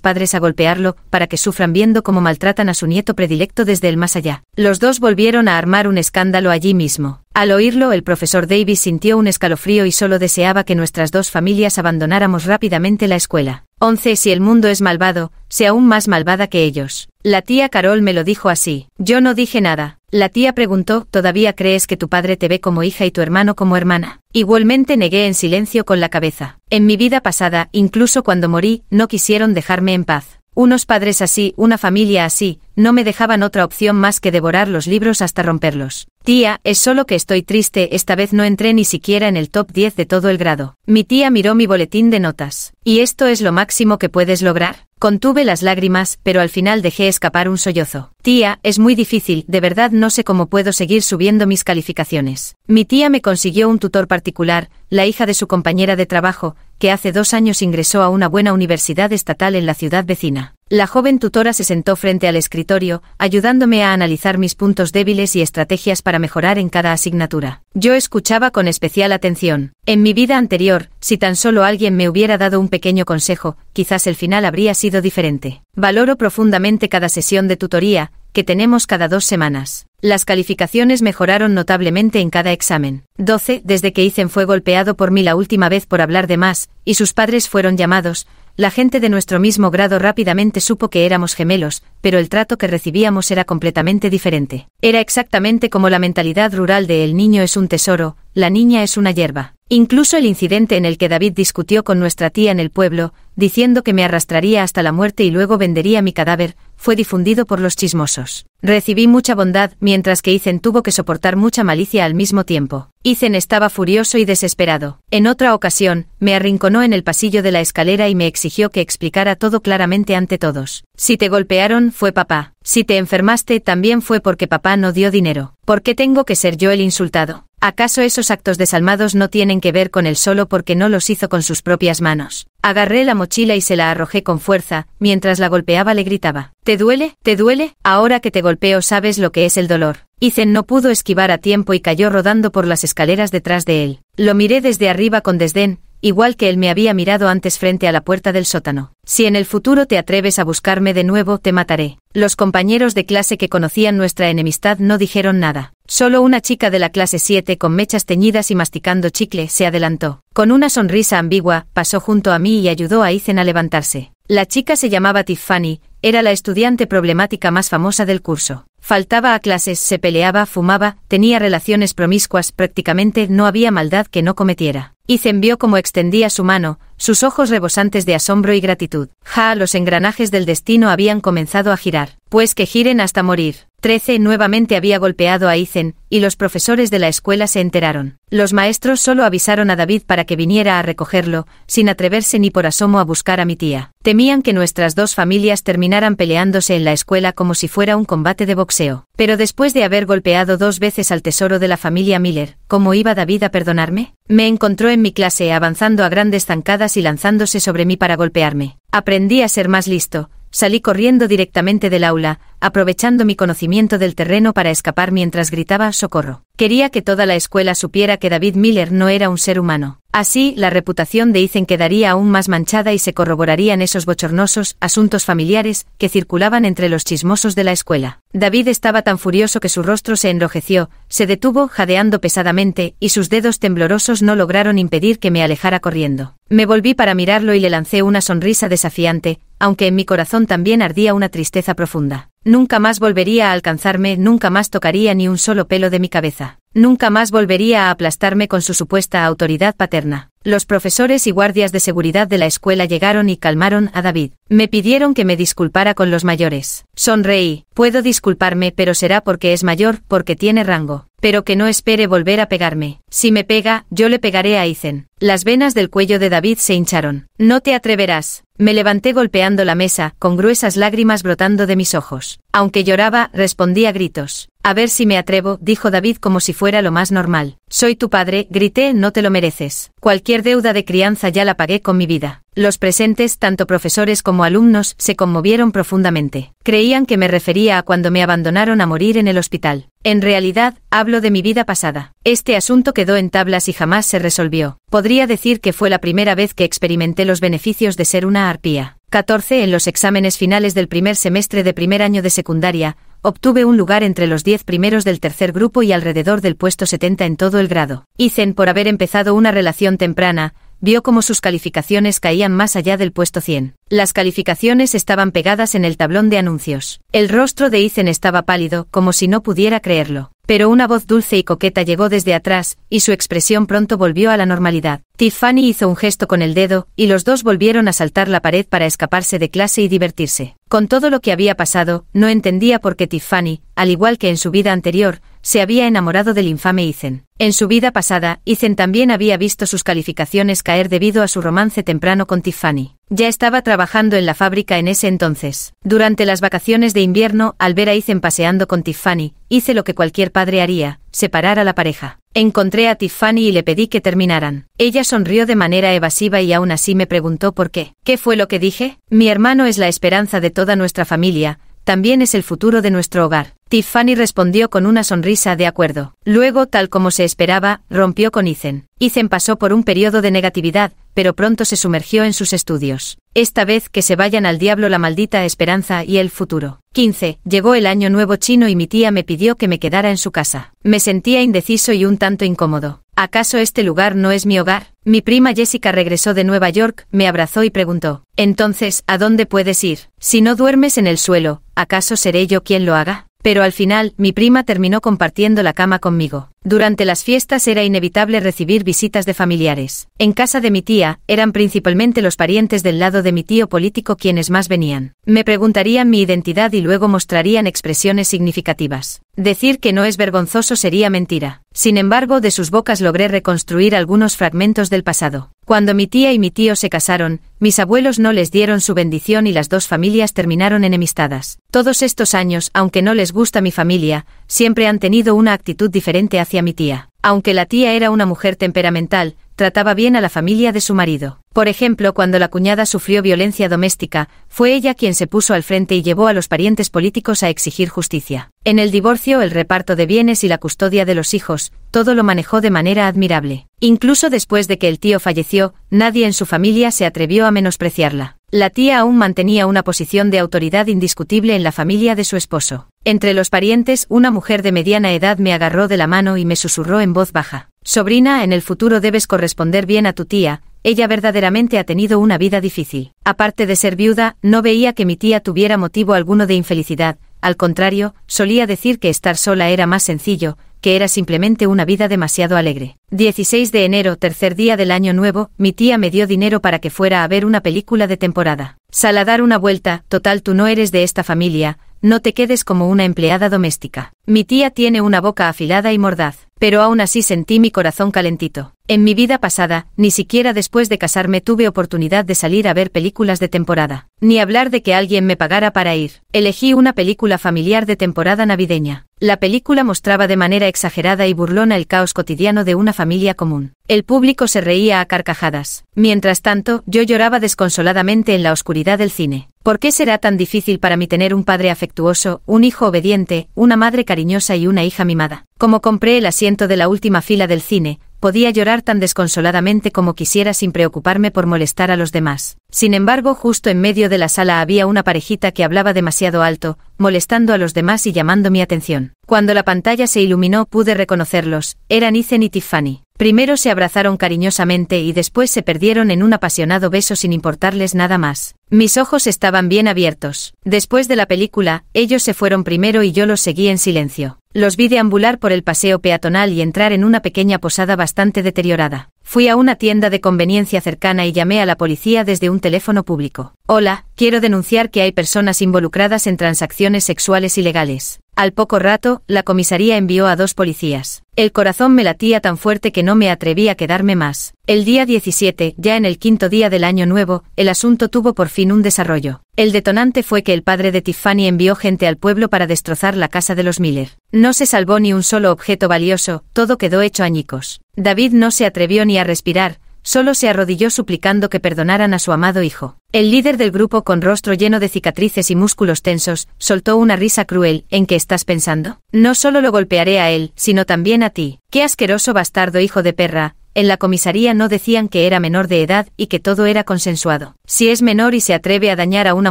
padres a golpearlo, para que sufran viendo cómo maltratan a su nieto predilecto desde el más allá. Los dos volvieron a armar un escándalo allí mismo. Al oírlo, el profesor Davis sintió un escalofrío y solo deseaba que nuestras dos familias abandonáramos rápidamente la escuela. 11. Si el mundo es malvado, sé aún más malvada que ellos. La tía Carol me lo dijo así. Yo no dije nada. La tía preguntó: ¿todavía crees que tu padre te ve como hija y tu hermano como hermana? Igualmente negué en silencio con la cabeza. En mi vida pasada, incluso cuando morí, no quisieron dejarme en paz. Unos padres así, una familia así, no me dejaban otra opción más que devorar los libros hasta romperlos. Tía, es solo que estoy triste, esta vez no entré ni siquiera en el top 10 de todo el grado. Mi tía miró mi boletín de notas. ¿Y esto es lo máximo que puedes lograr? Contuve las lágrimas, pero al final dejé escapar un sollozo. Tía, es muy difícil, de verdad no sé cómo puedo seguir subiendo mis calificaciones. Mi tía me consiguió un tutor particular, la hija de su compañera de trabajo, que hace 2 años ingresó a una buena universidad estatal en la ciudad vecina. La joven tutora se sentó frente al escritorio, ayudándome a analizar mis puntos débiles y estrategias para mejorar en cada asignatura. Yo escuchaba con especial atención. En mi vida anterior, si tan solo alguien me hubiera dado un pequeño consejo, quizás el final habría sido diferente. Valoro profundamente cada sesión de tutoría, que tenemos cada 2 semanas. Las calificaciones mejoraron notablemente en cada examen. 12. Desde que Ethan fue golpeado por mí la última vez por hablar de más, y sus padres fueron llamados, la gente de nuestro mismo grado rápidamente supo que éramos gemelos, pero el trato que recibíamos era completamente diferente. Era exactamente como la mentalidad rural de el niño es un tesoro, la niña es una hierba. Incluso el incidente en el que David discutió con nuestra tía en el pueblo, diciendo que me arrastraría hasta la muerte y luego vendería mi cadáver, fue difundido por los chismosos. Recibí mucha bondad, mientras que Ethan tuvo que soportar mucha malicia al mismo tiempo. Ethan estaba furioso y desesperado. En otra ocasión, me arrinconó en el pasillo de la escalera y me exigió que explicara todo claramente ante todos. Si te golpearon, fue papá. Si te enfermaste, también fue porque papá no dio dinero. ¿Por qué tengo que ser yo el insultado? ¿Acaso esos actos desalmados no tienen que ver con él solo porque no los hizo con sus propias manos? Agarré la mochila y se la arrojé con fuerza, mientras la golpeaba le gritaba: ¿Te duele? ¿Te duele? Ahora que te golpeo sabes lo que es el dolor. Ethan no pudo esquivar a tiempo y cayó rodando por las escaleras detrás de él. Lo miré desde arriba con desdén, igual que él me había mirado antes frente a la puerta del sótano. Si en el futuro te atreves a buscarme de nuevo, te mataré. Los compañeros de clase que conocían nuestra enemistad no dijeron nada. Solo una chica de la clase 7 con mechas teñidas y masticando chicle se adelantó. Con una sonrisa ambigua, pasó junto a mí y ayudó a Ethan a levantarse. La chica se llamaba Tiffany, era la estudiante problemática más famosa del curso. Faltaba a clases, se peleaba, fumaba, tenía relaciones promiscuas, prácticamente no había maldad que no cometiera. Ethan vio cómo extendía su mano, sus ojos rebosantes de asombro y gratitud. Los engranajes del destino habían comenzado a girar. Pues que giren hasta morir. 13. Nuevamente había golpeado a Ethan, y los profesores de la escuela se enteraron. Los maestros solo avisaron a David para que viniera a recogerlo, sin atreverse ni por asomo a buscar a mi tía. Temían que nuestras dos familias terminaran peleándose en la escuela como si fuera un combate de boxeo. Pero después de haber golpeado 2 veces al tesoro de la familia Miller, ¿cómo iba David a perdonarme? Me encontró en mi clase avanzando a grandes zancadas y lanzándose sobre mí para golpearme. Aprendí a ser más listo. Salí corriendo directamente del aula, aprovechando mi conocimiento del terreno para escapar mientras gritaba «socorro». Quería que toda la escuela supiera que David Miller no era un ser humano. Así, la reputación de Ethan quedaría aún más manchada y se corroborarían esos bochornosos asuntos familiares que circulaban entre los chismosos de la escuela. David estaba tan furioso que su rostro se enrojeció, se detuvo jadeando pesadamente y sus dedos temblorosos no lograron impedir que me alejara corriendo. Me volví para mirarlo y le lancé una sonrisa desafiante, aunque en mi corazón también ardía una tristeza profunda. Nunca más volvería a alcanzarme, nunca más tocaría ni un solo pelo de mi cabeza. Nunca más volvería a aplastarme con su supuesta autoridad paterna. Los profesores y guardias de seguridad de la escuela llegaron y calmaron a David. Me pidieron que me disculpara con los mayores. Sonreí. Puedo disculparme, pero será porque es mayor, porque tiene rango. Pero que no espere volver a pegarme. Si me pega, yo le pegaré a Ethan. Las venas del cuello de David se hincharon. No te atreverás. Me levanté golpeando la mesa, con gruesas lágrimas brotando de mis ojos. Aunque lloraba, respondí a gritos. A ver si me atrevo, dijo David como si fuera lo más normal. Soy tu padre, grité, no te lo mereces. Cualquier deuda de crianza ya la pagué con mi vida. Los presentes, tanto profesores como alumnos, se conmovieron profundamente. Creían que me refería a cuando me abandonaron a morir en el hospital. En realidad, hablo de mi vida pasada. Este asunto quedó en tablas y jamás se resolvió. Podría decir que fue la primera vez que experimenté los beneficios de ser una arpía. 14 en los exámenes finales del primer semestre de primer año de secundaria, obtuve un lugar entre los 10 primeros del tercer grupo y alrededor del puesto 70 en todo el grado. Ethan, por haber empezado una relación temprana, vio cómo sus calificaciones caían más allá del puesto 100. Las calificaciones estaban pegadas en el tablón de anuncios. El rostro de Ethan estaba pálido, como si no pudiera creerlo. Pero una voz dulce y coqueta llegó desde atrás, y su expresión pronto volvió a la normalidad. Tiffany hizo un gesto con el dedo, y los dos volvieron a saltar la pared para escaparse de clase y divertirse. Con todo lo que había pasado, no entendía por qué Tiffany, al igual que en su vida anterior, se había enamorado del infame Ethan. En su vida pasada, Ethan también había visto sus calificaciones caer debido a su romance temprano con Tiffany. Ya estaba trabajando en la fábrica en ese entonces. Durante las vacaciones de invierno, al ver a Ethan paseando con Tiffany, hice lo que cualquier padre haría, separar a la pareja. Encontré a Tiffany y le pedí que terminaran. Ella sonrió de manera evasiva y aún así me preguntó por qué. ¿Qué fue lo que dije? Mi hermano es la esperanza de toda nuestra familia, también es el futuro de nuestro hogar. Tiffany respondió con una sonrisa de acuerdo. Luego, tal como se esperaba, rompió con Ethan. Ethan pasó por un periodo de negatividad, pero pronto se sumergió en sus estudios. Esta vez que se vayan al diablo la maldita esperanza y el futuro. 15. Llegó el año nuevo chino y mi tía me pidió que me quedara en su casa. Me sentía indeciso y un tanto incómodo. ¿Acaso este lugar no es mi hogar? Mi prima Jessica regresó de Nueva York, me abrazó y preguntó. Entonces, ¿a dónde puedes ir? Si no duermes en el suelo, ¿acaso seré yo quien lo haga? Pero al final, mi prima terminó compartiendo la cama conmigo. Durante las fiestas era inevitable recibir visitas de familiares. En casa de mi tía, eran principalmente los parientes del lado de mi tío político quienes más venían. Me preguntarían mi identidad y luego mostrarían expresiones significativas. Decir que no es vergonzoso sería mentira. Sin embargo, de sus bocas logré reconstruir algunos fragmentos del pasado. Cuando mi tía y mi tío se casaron, mis abuelos no les dieron su bendición y las dos familias terminaron enemistadas. Todos estos años, aunque no les gusta mi familia, siempre han tenido una actitud diferente hacia mi tía. Aunque la tía era una mujer temperamental, trataba bien a la familia de su marido. Por ejemplo, cuando la cuñada sufrió violencia doméstica, fue ella quien se puso al frente y llevó a los parientes políticos a exigir justicia. En el divorcio, el reparto de bienes y la custodia de los hijos, todo lo manejó de manera admirable. Incluso después de que el tío falleció, nadie en su familia se atrevió a menospreciarla. La tía aún mantenía una posición de autoridad indiscutible en la familia de su esposo. Entre los parientes, una mujer de mediana edad me agarró de la mano y me susurró en voz baja. Sobrina, en el futuro debes corresponder bien a tu tía, ella verdaderamente ha tenido una vida difícil. Aparte de ser viuda, no veía que mi tía tuviera motivo alguno de infelicidad, al contrario, solía decir que estar sola era más sencillo, que era simplemente una vida demasiado alegre. 16 de enero, tercer día del año nuevo, mi tía me dio dinero para que fuera a ver una película de temporada. Sal a dar una vuelta, total tú no eres de esta familia, no te quedes como una empleada doméstica. Mi tía tiene una boca afilada y mordaz, pero aún así sentí mi corazón calentito. En mi vida pasada, ni siquiera después de casarme tuve oportunidad de salir a ver películas de temporada, ni hablar de que alguien me pagara para ir. Elegí una película familiar de temporada navideña. La película mostraba de manera exagerada y burlona el caos cotidiano de una familia común. El público se reía a carcajadas. Mientras tanto, yo lloraba desconsoladamente en la oscuridad del cine. ¿Por qué será tan difícil para mí tener un padre afectuoso, un hijo obediente, una madre cariñosa y una hija mimada? Como compré el asiento de la última fila del cine, podía llorar tan desconsoladamente como quisiera sin preocuparme por molestar a los demás. Sin embargo, justo en medio de la sala había una parejita que hablaba demasiado alto, molestando a los demás y llamando mi atención. Cuando la pantalla se iluminó pude reconocerlos, eran Ethan y Tiffany. Primero se abrazaron cariñosamente y después se perdieron en un apasionado beso sin importarles nada más. Mis ojos estaban bien abiertos. Después de la película, ellos se fueron primero y yo los seguí en silencio. Los vi deambular por el paseo peatonal y entrar en una pequeña posada bastante deteriorada. Fui a una tienda de conveniencia cercana y llamé a la policía desde un teléfono público. Hola, quiero denunciar que hay personas involucradas en transacciones sexuales ilegales. Al poco rato, la comisaría envió a 2 policías. El corazón me latía tan fuerte que no me atreví a quedarme más. El día 17, ya en el 5º día del año nuevo, el asunto tuvo por fin un desarrollo. El detonante fue que el padre de Tiffany envió gente al pueblo para destrozar la casa de los Miller. No se salvó ni un solo objeto valioso, todo quedó hecho añicos. David no se atrevió ni a respirar, solo se arrodilló suplicando que perdonaran a su amado hijo. El líder del grupo, con rostro lleno de cicatrices y músculos tensos, soltó una risa cruel. ¿En qué estás pensando? No solo lo golpearé a él, sino también a ti. ¡Qué asqueroso bastardo hijo de perra! En la comisaría no decían que era menor de edad y que todo era consensuado. Si es menor y se atreve a dañar a una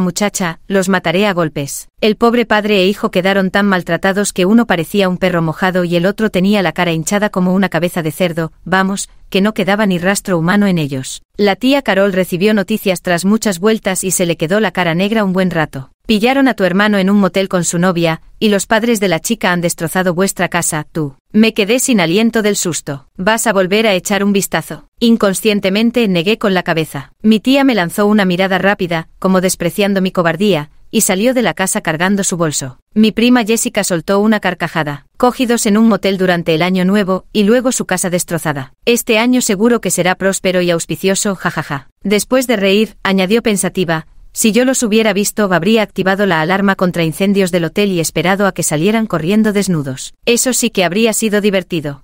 muchacha, los mataré a golpes. El pobre padre e hijo quedaron tan maltratados que uno parecía un perro mojado y el otro tenía la cara hinchada como una cabeza de cerdo, vamos, que no quedaba ni rastro humano en ellos. La tía Carol recibió noticias tras muchas vueltas y se le quedó la cara negra un buen rato. Pillaron a tu hermano en un motel con su novia, y los padres de la chica han destrozado vuestra casa, tú. Me quedé sin aliento del susto. ¿Vas a volver a echar un vistazo? Inconscientemente negué con la cabeza. Mi tía me lanzó una mirada rápida, como despreciando mi cobardía, y salió de la casa cargando su bolso. Mi prima Jessica soltó una carcajada. Cogidos en un motel durante el año nuevo, y luego su casa destrozada. Este año seguro que será próspero y auspicioso, jajaja. Después de reír, añadió pensativa, si yo los hubiera visto habría activado la alarma contra incendios del hotel y esperado a que salieran corriendo desnudos. Eso sí que habría sido divertido.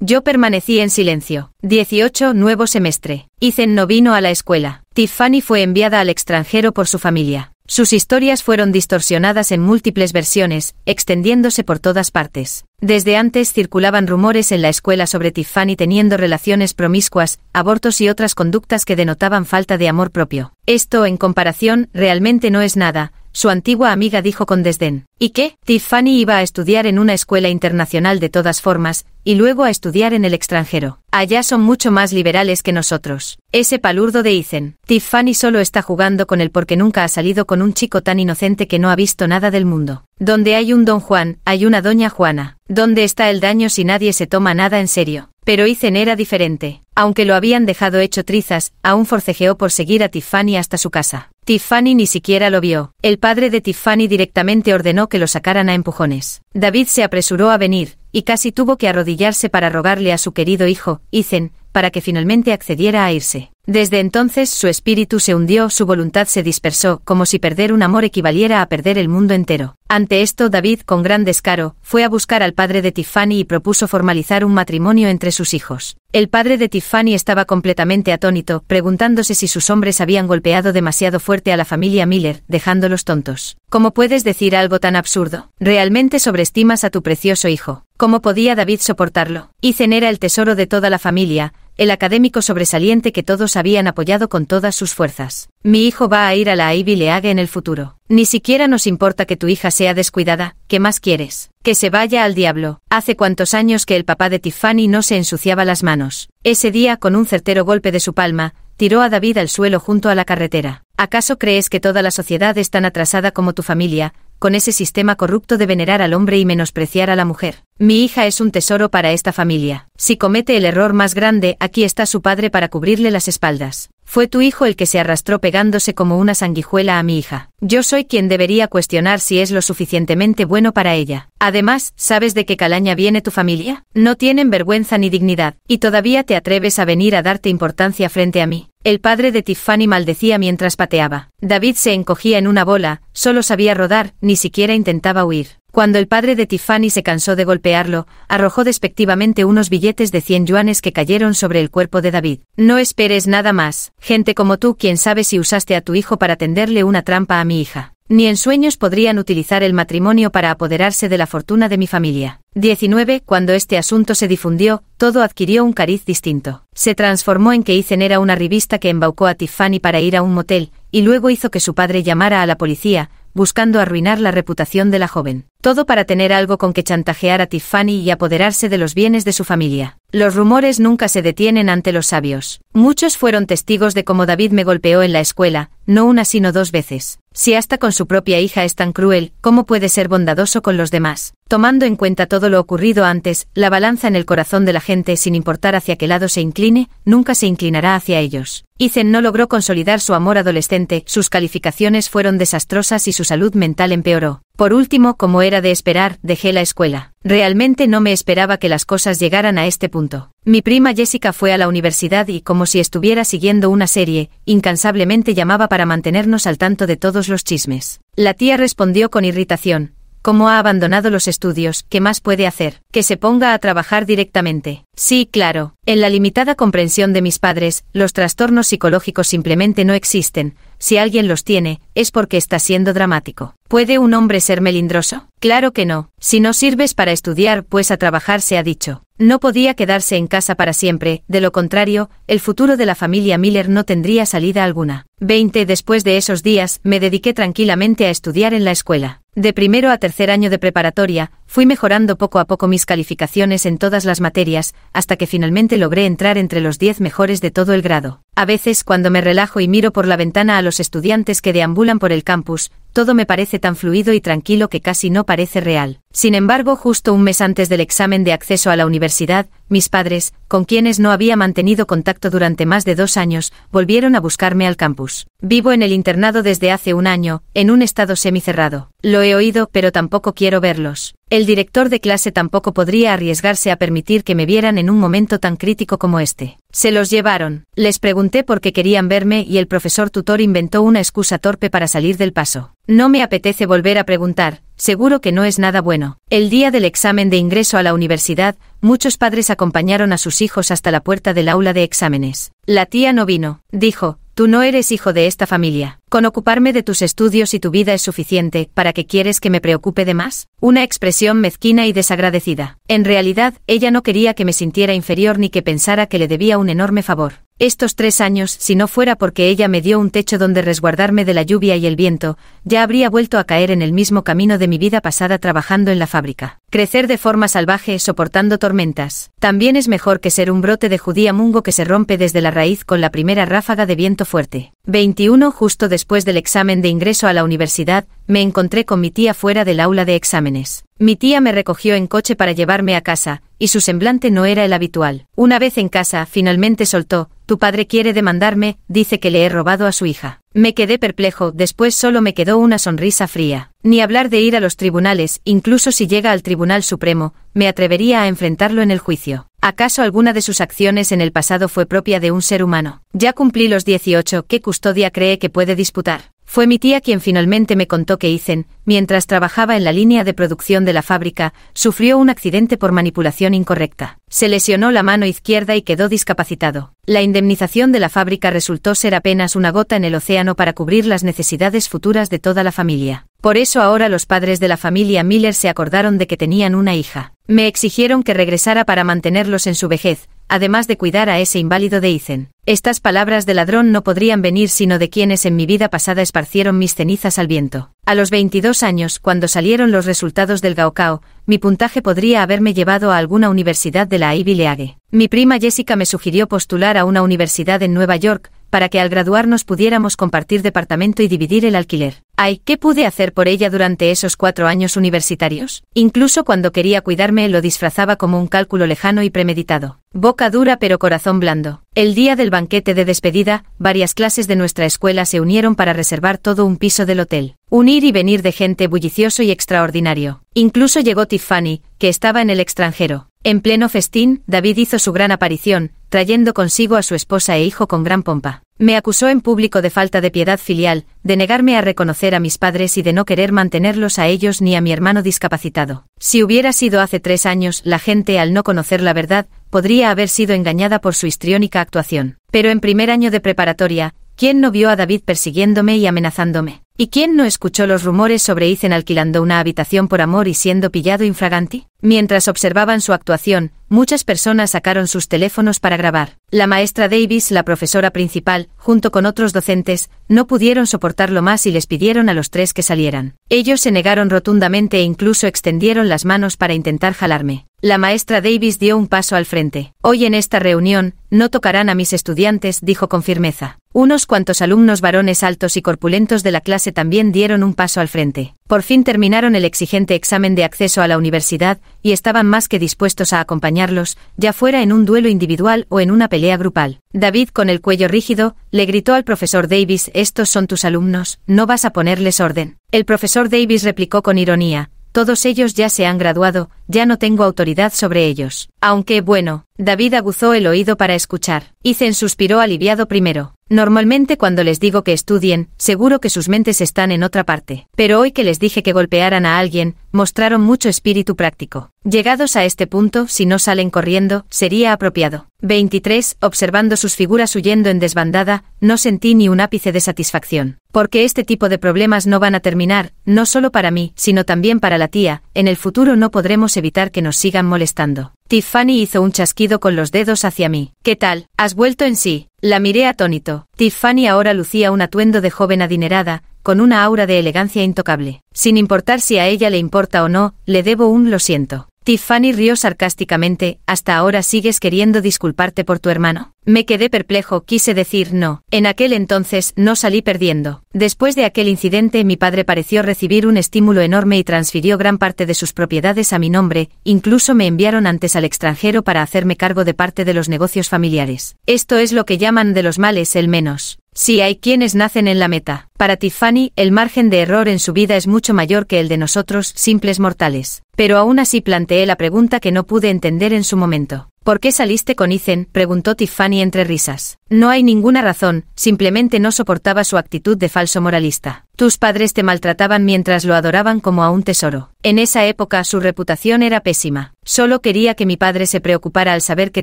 Yo permanecí en silencio. 18, nuevo semestre. Ethan no vino a la escuela. Tiffany fue enviada al extranjero por su familia. Sus historias fueron distorsionadas en múltiples versiones, extendiéndose por todas partes. Desde antes circulaban rumores en la escuela sobre Tiffany teniendo relaciones promiscuas, abortos y otras conductas que denotaban falta de amor propio. Esto, en comparación, realmente no es nada, su antigua amiga dijo con desdén. ¿Y qué? Tiffany iba a estudiar en una escuela internacional de todas formas, y luego a estudiar en el extranjero. Allá son mucho más liberales que nosotros. Ese palurdo de Ethan. Tiffany solo está jugando con él porque nunca ha salido con un chico tan inocente que no ha visto nada del mundo. Donde hay un don Juan, hay una doña Juana. ¿Dónde está el daño si nadie se toma nada en serio? Pero Ethan era diferente. Aunque lo habían dejado hecho trizas, aún forcejeó por seguir a Tiffany hasta su casa. Tiffany ni siquiera lo vio. El padre de Tiffany directamente ordenó que lo sacaran a empujones. David se apresuró a venir, y casi tuvo que arrodillarse para rogarle a su querido hijo, Ethan, para que finalmente accediera a irse. Desde entonces su espíritu se hundió, su voluntad se dispersó, como si perder un amor equivaliera a perder el mundo entero. Ante esto David, con gran descaro, fue a buscar al padre de Tiffany y propuso formalizar un matrimonio entre sus hijos. El padre de Tiffany estaba completamente atónito, preguntándose si sus hombres habían golpeado demasiado fuerte a la familia Miller, dejándolos tontos. ¿Cómo puedes decir algo tan absurdo? Realmente sobreestimas a tu precioso hijo. ¿Cómo podía David soportarlo? Ethan era el tesoro de toda la familia, el académico sobresaliente que todos habían apoyado con todas sus fuerzas. Mi hijo va a ir a la Ivy League en el futuro. Ni siquiera nos importa que tu hija sea descuidada. ¿Qué más quieres? Que se vaya al diablo. Hace cuántos años que el papá de Tiffany no se ensuciaba las manos. Ese día, con un certero golpe de su palma, tiró a David al suelo junto a la carretera. ¿Acaso crees que toda la sociedad es tan atrasada como tu familia, con ese sistema corrupto de venerar al hombre y menospreciar a la mujer? Mi hija es un tesoro para esta familia. Si comete el error más grande, aquí está su padre para cubrirle las espaldas. Fue tu hijo el que se arrastró pegándose como una sanguijuela a mi hija. Yo soy quien debería cuestionar si es lo suficientemente bueno para ella. Además, ¿sabes de qué calaña viene tu familia? No tienen vergüenza ni dignidad, y todavía te atreves a venir a darte importancia frente a mí. El padre de Tiffany maldecía mientras pateaba. David se encogía en una bola, solo sabía rodar, ni siquiera intentaba huir. Cuando el padre de Tiffany se cansó de golpearlo, arrojó despectivamente unos billetes de 100 yuanes que cayeron sobre el cuerpo de David. No esperes nada más. Gente como tú, quién sabe si usaste a tu hijo para tenderle una trampa a mi hija. Ni en sueños podrían utilizar el matrimonio para apoderarse de la fortuna de mi familia. 19. Cuando este asunto se difundió, todo adquirió un cariz distinto. Se transformó en que Ethan era una revista que embaucó a Tiffany para ir a un motel, y luego hizo que su padre llamara a la policía, buscando arruinar la reputación de la joven. Todo para tener algo con que chantajear a Tiffany y apoderarse de los bienes de su familia. Los rumores nunca se detienen ante los sabios. Muchos fueron testigos de cómo David me golpeó en la escuela, no una sino 2 veces. Si hasta con su propia hija es tan cruel, ¿cómo puede ser bondadoso con los demás? Tomando en cuenta todo lo ocurrido antes, la balanza en el corazón de la gente, sin importar hacia qué lado se incline, nunca se inclinará hacia ellos. Ethan no logró consolidar su amor adolescente, sus calificaciones fueron desastrosas y su salud mental empeoró. Por último, como era de esperar, dejé la escuela. Realmente no me esperaba que las cosas llegaran a este punto. Mi prima Jessica fue a la universidad y, como si estuviera siguiendo una serie, incansablemente llamaba para mantenernos al tanto de todos los chismes. La tía respondió con irritación. Como ha abandonado los estudios, ¿qué más puede hacer? Que se ponga a trabajar directamente. Sí, claro. En la limitada comprensión de mis padres, los trastornos psicológicos simplemente no existen. Si alguien los tiene, es porque está siendo dramático. ¿Puede un hombre ser melindroso? Claro que no. Si no sirves para estudiar, pues a trabajar, se ha dicho. No podía quedarse en casa para siempre, de lo contrario, el futuro de la familia Miller no tendría salida alguna. Después de esos días, me dediqué tranquilamente a estudiar en la escuela. De primero a tercer año de preparatoria, fui mejorando poco a poco mis calificaciones en todas las materias, hasta que finalmente logré entrar entre los 10 mejores de todo el grado. A veces, cuando me relajo y miro por la ventana a los estudiantes que deambulan por el campus, todo me parece tan fluido y tranquilo que casi no parece real. Sin embargo, justo un mes antes del examen de acceso a la universidad, mis padres, con quienes no había mantenido contacto durante más de 2 años, volvieron a buscarme al campus. Vivo en el internado desde hace un año, en un estado semicerrado. Lo he oído, pero tampoco quiero verlos. El director de clase tampoco podría arriesgarse a permitir que me vieran en un momento tan crítico como este. Se los llevaron. Les pregunté por qué querían verme y el profesor tutor inventó una excusa torpe para salir del paso. No me apetece volver a preguntar, seguro que no es nada bueno. El día del examen de ingreso a la universidad, muchos padres acompañaron a sus hijos hasta la puerta del aula de exámenes. La tía no vino, dijo. Tú no eres hijo de esta familia. Con ocuparme de tus estudios y tu vida es suficiente, ¿para qué quieres que me preocupe de más? Una expresión mezquina y desagradecida. En realidad, ella no quería que me sintiera inferior ni que pensara que le debía un enorme favor. Estos 3 años, si no fuera porque ella me dio un techo donde resguardarme de la lluvia y el viento, ya habría vuelto a caer en el mismo camino de mi vida pasada trabajando en la fábrica. Crecer de forma salvaje, soportando tormentas. También es mejor que ser un brote de judía mungo que se rompe desde la raíz con la primera ráfaga de viento fuerte. 21. Justo después del examen de ingreso a la universidad, me encontré con mi tía fuera del aula de exámenes. Mi tía me recogió en coche para llevarme a casa, y su semblante no era el habitual. Una vez en casa, finalmente soltó: tu padre quiere demandarme, dice que le he robado a su hija. Me quedé perplejo, después solo me quedó una sonrisa fría. Ni hablar de ir a los tribunales, incluso si llega al Tribunal Supremo, me atrevería a enfrentarlo en el juicio. ¿Acaso alguna de sus acciones en el pasado fue propia de un ser humano? Ya cumplí los 18, ¿qué custodia cree que puede disputar? Fue mi tía quien finalmente me contó que Ethan, mientras trabajaba en la línea de producción de la fábrica, sufrió un accidente por manipulación incorrecta. Se lesionó la mano izquierda y quedó discapacitado. La indemnización de la fábrica resultó ser apenas una gota en el océano para cubrir las necesidades futuras de toda la familia. Por eso ahora los padres de la familia Miller se acordaron de que tenían una hija. Me exigieron que regresara para mantenerlos en su vejez, además de cuidar a ese inválido de Ethan. Estas palabras de ladrón no podrían venir sino de quienes en mi vida pasada esparcieron mis cenizas al viento. A los 22 años, cuando salieron los resultados del Gaokao, mi puntaje podría haberme llevado a alguna universidad de la Ivy League. Mi prima Jessica me sugirió postular a una universidad en Nueva York, para que al graduarnos pudiéramos compartir departamento y dividir el alquiler. Ay, ¿qué pude hacer por ella durante esos 4 años universitarios? Incluso cuando quería cuidarme lo disfrazaba como un cálculo lejano y premeditado. Boca dura pero corazón blando. El día del banquete de despedida, varias clases de nuestra escuela se unieron para reservar todo un piso del hotel. Un ir y venir de gente bullicioso y extraordinario. Incluso llegó Tiffany, que estaba en el extranjero. En pleno festín, David hizo su gran aparición, trayendo consigo a su esposa e hijo con gran pompa. Me acusó en público de falta de piedad filial, de negarme a reconocer a mis padres y de no querer mantenerlos a ellos ni a mi hermano discapacitado. Si hubiera sido hace 3 años, la gente, al no conocer la verdad, podría haber sido engañada por su histriónica actuación. Pero en primer año de preparatoria, ¿quién no vio a David persiguiéndome y amenazándome? ¿Y quién no escuchó los rumores sobre Ethan alquilando una habitación por amor y siendo pillado infraganti? Mientras observaban su actuación, muchas personas sacaron sus teléfonos para grabar. La maestra Davis, la profesora principal, junto con otros docentes, no pudieron soportarlo más y les pidieron a los 3 que salieran. Ellos se negaron rotundamente e incluso extendieron las manos para intentar jalarme. La maestra Davis dio un paso al frente. Hoy en esta reunión, no tocarán a mis estudiantes, dijo con firmeza. Unos cuantos alumnos varones altos y corpulentos de la clase también dieron un paso al frente. Por fin terminaron el exigente examen de acceso a la universidad, y estaban más que dispuestos a acompañarlos, ya fuera en un duelo individual o en una pelea grupal. David, con el cuello rígido, le gritó al profesor Davis: «Estos son tus alumnos, ¿no vas a ponerles orden?». El profesor Davis replicó con ironía: «Todos ellos ya se han graduado, ya no tengo autoridad sobre ellos». Aunque, bueno, David aguzó el oído para escuchar. Ethan suspiró aliviado primero. Normalmente cuando les digo que estudien, seguro que sus mentes están en otra parte. Pero hoy que les dije que golpearan a alguien, mostraron mucho espíritu práctico. Llegados a este punto, si no salen corriendo, sería apropiado. 23. Observando sus figuras huyendo en desbandada, no sentí ni un ápice de satisfacción. Porque este tipo de problemas no van a terminar, no solo para mí, sino también para la tía. En el futuro no podremos evitar que nos sigan molestando. Tiffany hizo un chasquido con los dedos hacia mí. «¿Qué tal? ¿Has vuelto en sí?». La miré atónito. Tiffany ahora lucía un atuendo de joven adinerada, con una aura de elegancia intocable. Sin importar si a ella le importa o no, le debo un «lo siento». Tiffany rió sarcásticamente. «¿Hasta ahora sigues queriendo disculparte por tu hermano?». Me quedé perplejo, quise decir no. En aquel entonces no salí perdiendo. Después de aquel incidente mi padre pareció recibir un estímulo enorme y transfirió gran parte de sus propiedades a mi nombre, incluso me enviaron antes al extranjero para hacerme cargo de parte de los negocios familiares. Esto es lo que llaman de los males el menos. Sí, hay quienes nacen en la meta. Para Tiffany, el margen de error en su vida es mucho mayor que el de nosotros, simples mortales. Pero aún así planteé la pregunta que no pude entender en su momento. «¿Por qué saliste con Ethan?», preguntó Tiffany entre risas. «No hay ninguna razón, simplemente no soportaba su actitud de falso moralista. Tus padres te maltrataban mientras lo adoraban como a un tesoro. En esa época su reputación era pésima. Solo quería que mi padre se preocupara al saber que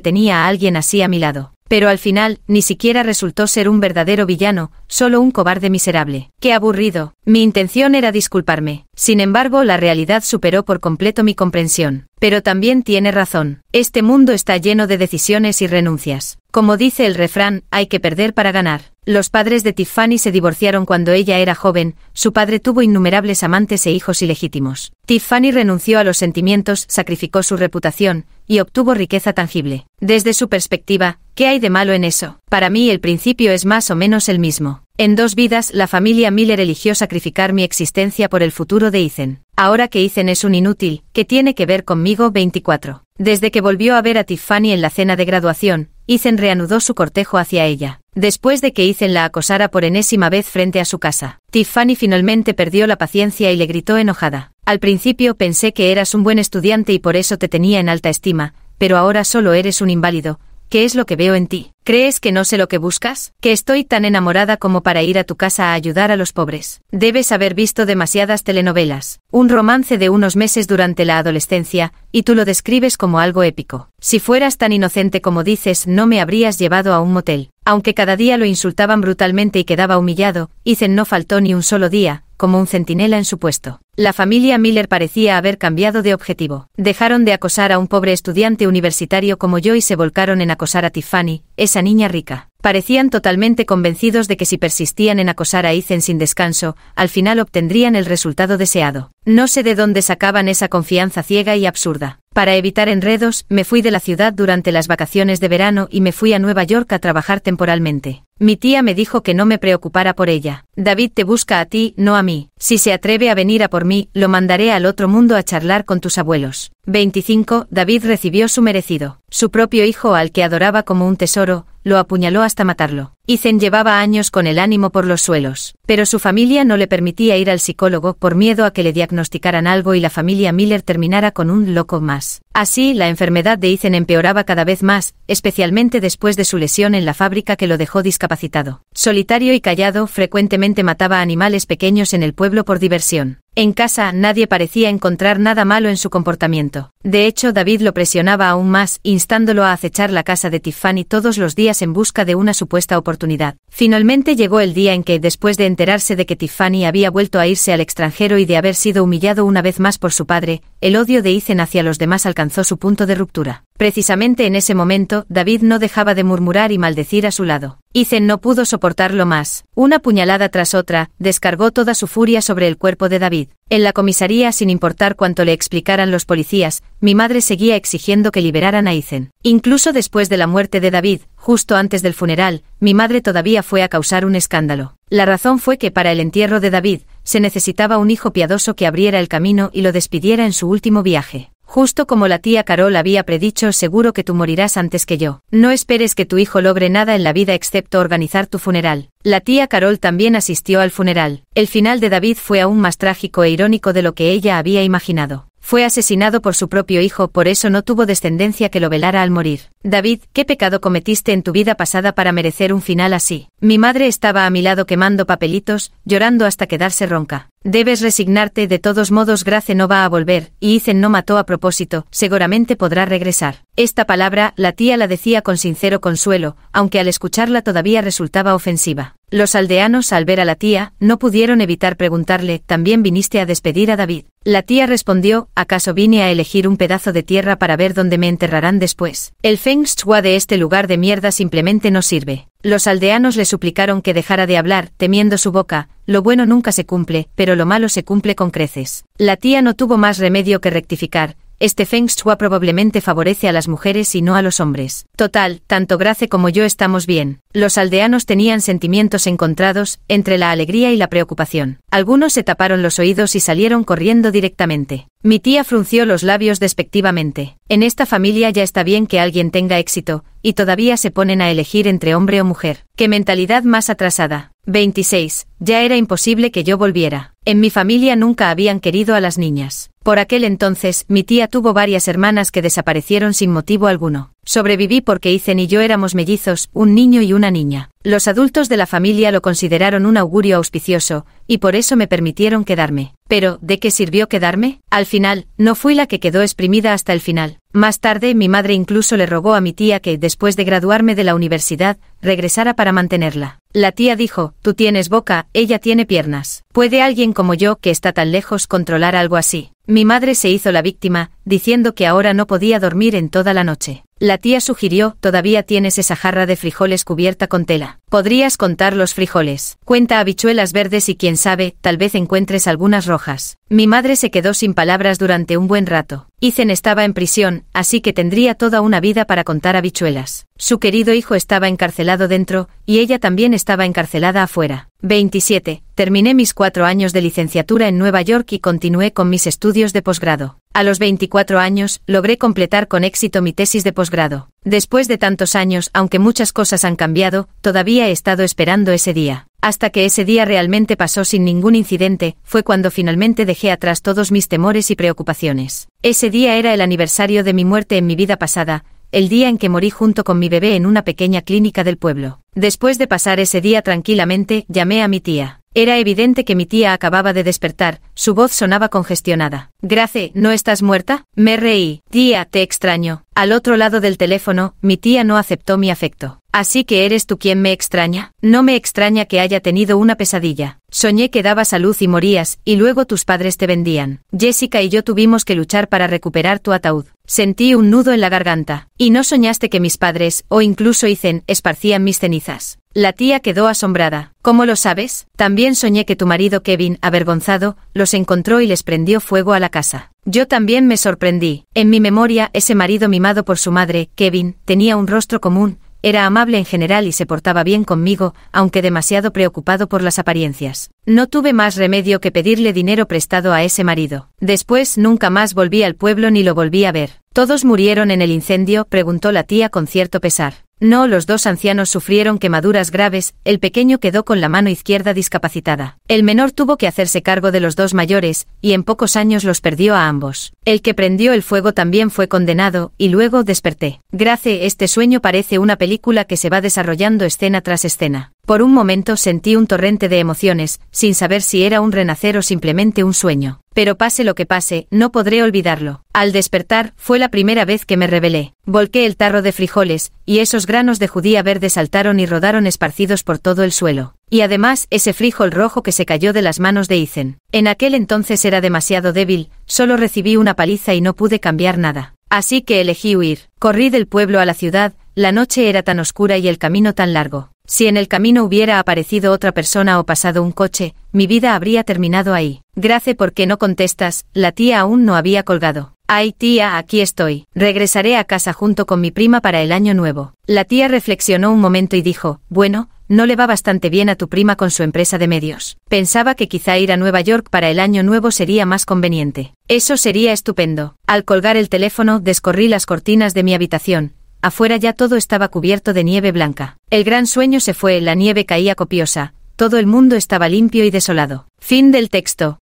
tenía a alguien así a mi lado. Pero al final, ni siquiera resultó ser un verdadero villano, solo un cobarde miserable. ¡Qué aburrido! Mi intención era disculparme. Sin embargo, la realidad superó por completo mi comprensión. Pero también tiene razón. Este mundo está lleno de decisiones y renuncias. Como dice el refrán, hay que perder para ganar. Los padres de Tiffany se divorciaron cuando ella era joven, su padre tuvo innumerables amantes e hijos ilegítimos. Tiffany renunció a los sentimientos, sacrificó su reputación, y obtuvo riqueza tangible. Desde su perspectiva, ¿qué hay de malo en eso? Para mí el principio es más o menos el mismo. En 2 vidas la familia Miller eligió sacrificar mi existencia por el futuro de Ethan. Ahora que Ethan es un inútil, ¿qué tiene que ver conmigo? 24. Desde que volvió a ver a Tiffany en la cena de graduación, Ethan reanudó su cortejo hacia ella. Después de que Ethan la acosara por enésima vez frente a su casa, Tiffany finalmente perdió la paciencia y le gritó enojada. «Al principio pensé que eras un buen estudiante y por eso te tenía en alta estima, pero ahora solo eres un inválido. ¿Qué es lo que veo en ti? ¿Crees que no sé lo que buscas? ¿Que estoy tan enamorada como para ir a tu casa a ayudar a los pobres? Debes haber visto demasiadas telenovelas. Un romance de unos meses durante la adolescencia, y tú lo describes como algo épico. Si fueras tan inocente como dices, no me habrías llevado a un motel». Aunque cada día lo insultaban brutalmente y quedaba humillado, Ethan no faltó ni un solo día, como un centinela en su puesto. La familia Miller parecía haber cambiado de objetivo. Dejaron de acosar a un pobre estudiante universitario como yo y se volcaron en acosar a Tiffany, esa niña rica. Parecían totalmente convencidos de que si persistían en acosar a Ethan sin descanso, al final obtendrían el resultado deseado. No sé de dónde sacaban esa confianza ciega y absurda. Para evitar enredos, me fui de la ciudad durante las vacaciones de verano y me fui a Nueva York a trabajar temporalmente. Mi tía me dijo que no me preocupara por ella. David te busca a ti, no a mí. Si se atreve a venir a por mí, lo mandaré al otro mundo a charlar con tus abuelos. 25. David recibió su merecido. Su propio hijo, al que adoraba como un tesoro, lo apuñaló hasta matarlo. Ethan llevaba años con el ánimo por los suelos, pero su familia no le permitía ir al psicólogo por miedo a que le diagnosticaran algo y la familia Miller terminara con un loco más. Así, la enfermedad de Ethan empeoraba cada vez más, especialmente después de su lesión en la fábrica que lo dejó discapacitado. Solitario y callado, frecuentemente mataba animales pequeños en el pueblo por diversión. En casa nadie parecía encontrar nada malo en su comportamiento. De hecho, David lo presionaba aún más, instándolo a acechar la casa de Tiffany todos los días en busca de una supuesta oportunidad. Finalmente llegó el día en que, después de enterarse de que Tiffany había vuelto a irse al extranjero y de haber sido humillado una vez más por su padre, el odio de Ethan hacia los demás alcanzó su punto de ruptura. Precisamente en ese momento, David no dejaba de murmurar y maldecir a su lado. Ethan no pudo soportarlo más. Una puñalada tras otra, descargó toda su furia sobre el cuerpo de David. En la comisaría, sin importar cuánto le explicaran los policías, mi madre seguía exigiendo que liberaran a Ethan. Incluso después de la muerte de David, justo antes del funeral, mi madre todavía fue a causar un escándalo. La razón fue que para el entierro de David, se necesitaba un hijo piadoso que abriera el camino y lo despidiera en su último viaje. Justo como la tía Carol había predicho, seguro que tú morirás antes que yo. No esperes que tu hijo logre nada en la vida excepto organizar tu funeral. La tía Carol también asistió al funeral. El final de David fue aún más trágico e irónico de lo que ella había imaginado. Fue asesinado por su propio hijo, por eso no tuvo descendencia que lo velara al morir. David, ¿qué pecado cometiste en tu vida pasada para merecer un final así? Mi madre estaba a mi lado quemando papelitos, llorando hasta quedarse ronca. Debes resignarte, de todos modos Grace no va a volver, y Ethan no mató a propósito, seguramente podrá regresar. Esta palabra, la tía la decía con sincero consuelo, aunque al escucharla todavía resultaba ofensiva. Los aldeanos, al ver a la tía, no pudieron evitar preguntarle, ¿también viniste a despedir a David? La tía respondió, ¿acaso vine a elegir un pedazo de tierra para ver dónde me enterrarán después? El feng shui de este lugar de mierda simplemente no sirve. Los aldeanos le suplicaron que dejara de hablar, temiendo su boca. Lo bueno nunca se cumple, pero lo malo se cumple con creces. La tía no tuvo más remedio que rectificar. Este feng shui probablemente favorece a las mujeres y no a los hombres. Total, tanto Grace como yo estamos bien. Los aldeanos tenían sentimientos encontrados, entre la alegría y la preocupación. Algunos se taparon los oídos y salieron corriendo directamente. Mi tía frunció los labios despectivamente. En esta familia ya está bien que alguien tenga éxito, y todavía se ponen a elegir entre hombre o mujer. ¡Qué mentalidad más atrasada! 26. Ya era imposible que yo volviera. En mi familia nunca habían querido a las niñas. Por aquel entonces, mi tía tuvo varias hermanas que desaparecieron sin motivo alguno. Sobreviví porque Ethan y yo éramos mellizos, un niño y una niña. Los adultos de la familia lo consideraron un augurio auspicioso, y por eso me permitieron quedarme. Pero, ¿de qué sirvió quedarme? Al final, no fui la que quedó exprimida hasta el final. Más tarde, mi madre incluso le rogó a mi tía que, después de graduarme de la universidad, regresara para mantenerla. La tía dijo, tú tienes boca, ella tiene piernas. ¿Puede alguien como yo, que está tan lejos, controlar algo así? Mi madre se hizo la víctima, diciendo que ahora no podía dormir en toda la noche. La tía sugirió, todavía tienes esa jarra de frijoles cubierta con tela. Podrías contar los frijoles. Cuenta habichuelas verdes y quién sabe, tal vez encuentres algunas rojas. Mi madre se quedó sin palabras durante un buen rato. Ethan estaba en prisión, así que tendría toda una vida para contar habichuelas. Su querido hijo estaba encarcelado dentro, y ella también estaba encarcelada afuera. 27. Terminé mis 4 años de licenciatura en Nueva York y continué con mis estudios de posgrado. A los 24 años, logré completar con éxito mi tesis de posgrado. Después de tantos años, aunque muchas cosas han cambiado, todavía he estado esperando ese día. Hasta que ese día realmente pasó sin ningún incidente, fue cuando finalmente dejé atrás todos mis temores y preocupaciones. Ese día era el aniversario de mi muerte en mi vida pasada, el día en que morí junto con mi bebé en una pequeña clínica del pueblo. Después de pasar ese día tranquilamente, llamé a mi tía. Era evidente que mi tía acababa de despertar, su voz sonaba congestionada. Grace, ¿no estás muerta? Me reí. Tía, te extraño. Al otro lado del teléfono, mi tía no aceptó mi afecto. ¿Así que eres tú quien me extraña? No me extraña que haya tenido una pesadilla. Soñé que dabas a luz y morías, y luego tus padres te vendían. Jessica y yo tuvimos que luchar para recuperar tu ataúd. Sentí un nudo en la garganta. ¿Y no soñaste que mis padres, o incluso Ethan, esparcían mis cenizas? La tía quedó asombrada. ¿Cómo lo sabes? También soñé que tu marido Kevin, avergonzado, los encontró y les prendió fuego a la casa. Yo también me sorprendí. En mi memoria, ese marido mimado por su madre, Kevin, tenía un rostro común. Era amable en general y se portaba bien conmigo, aunque demasiado preocupado por las apariencias. No tuve más remedio que pedirle dinero prestado a ese marido. Después nunca más volví al pueblo ni lo volví a ver. ¿Todos murieron en el incendio?, preguntó la tía con cierto pesar. No, los 2 ancianos sufrieron quemaduras graves, el pequeño quedó con la mano izquierda discapacitada. El menor tuvo que hacerse cargo de los 2 mayores, y en pocos años los perdió a ambos. El que prendió el fuego también fue condenado, y luego desperté. Grace, este sueño parece una película que se va desarrollando escena tras escena. Por un momento sentí un torrente de emociones, sin saber si era un renacer o simplemente un sueño. Pero pase lo que pase, no podré olvidarlo. Al despertar, fue la primera vez que me rebelé. Volqué el tarro de frijoles, y esos granos de judía verde saltaron y rodaron esparcidos por todo el suelo. Y además, ese frijol rojo que se cayó de las manos de Ethan. En aquel entonces era demasiado débil, solo recibí una paliza y no pude cambiar nada. Así que elegí huir. Corrí del pueblo a la ciudad, la noche era tan oscura y el camino tan largo. Si en el camino hubiera aparecido otra persona o pasado un coche, mi vida habría terminado ahí. Grace, ¿por qué no contestas? La tía aún no había colgado. Ay, tía, aquí estoy. Regresaré a casa junto con mi prima para el año nuevo. La tía reflexionó un momento y dijo, bueno, no le va bastante bien a tu prima con su empresa de medios. Pensaba que quizá ir a Nueva York para el año nuevo sería más conveniente. Eso sería estupendo. Al colgar el teléfono, descorrí las cortinas de mi habitación. Afuera ya todo estaba cubierto de nieve blanca. El gran sueño se fue, la nieve caía copiosa. Todo el mundo estaba limpio y desolado. Fin del texto.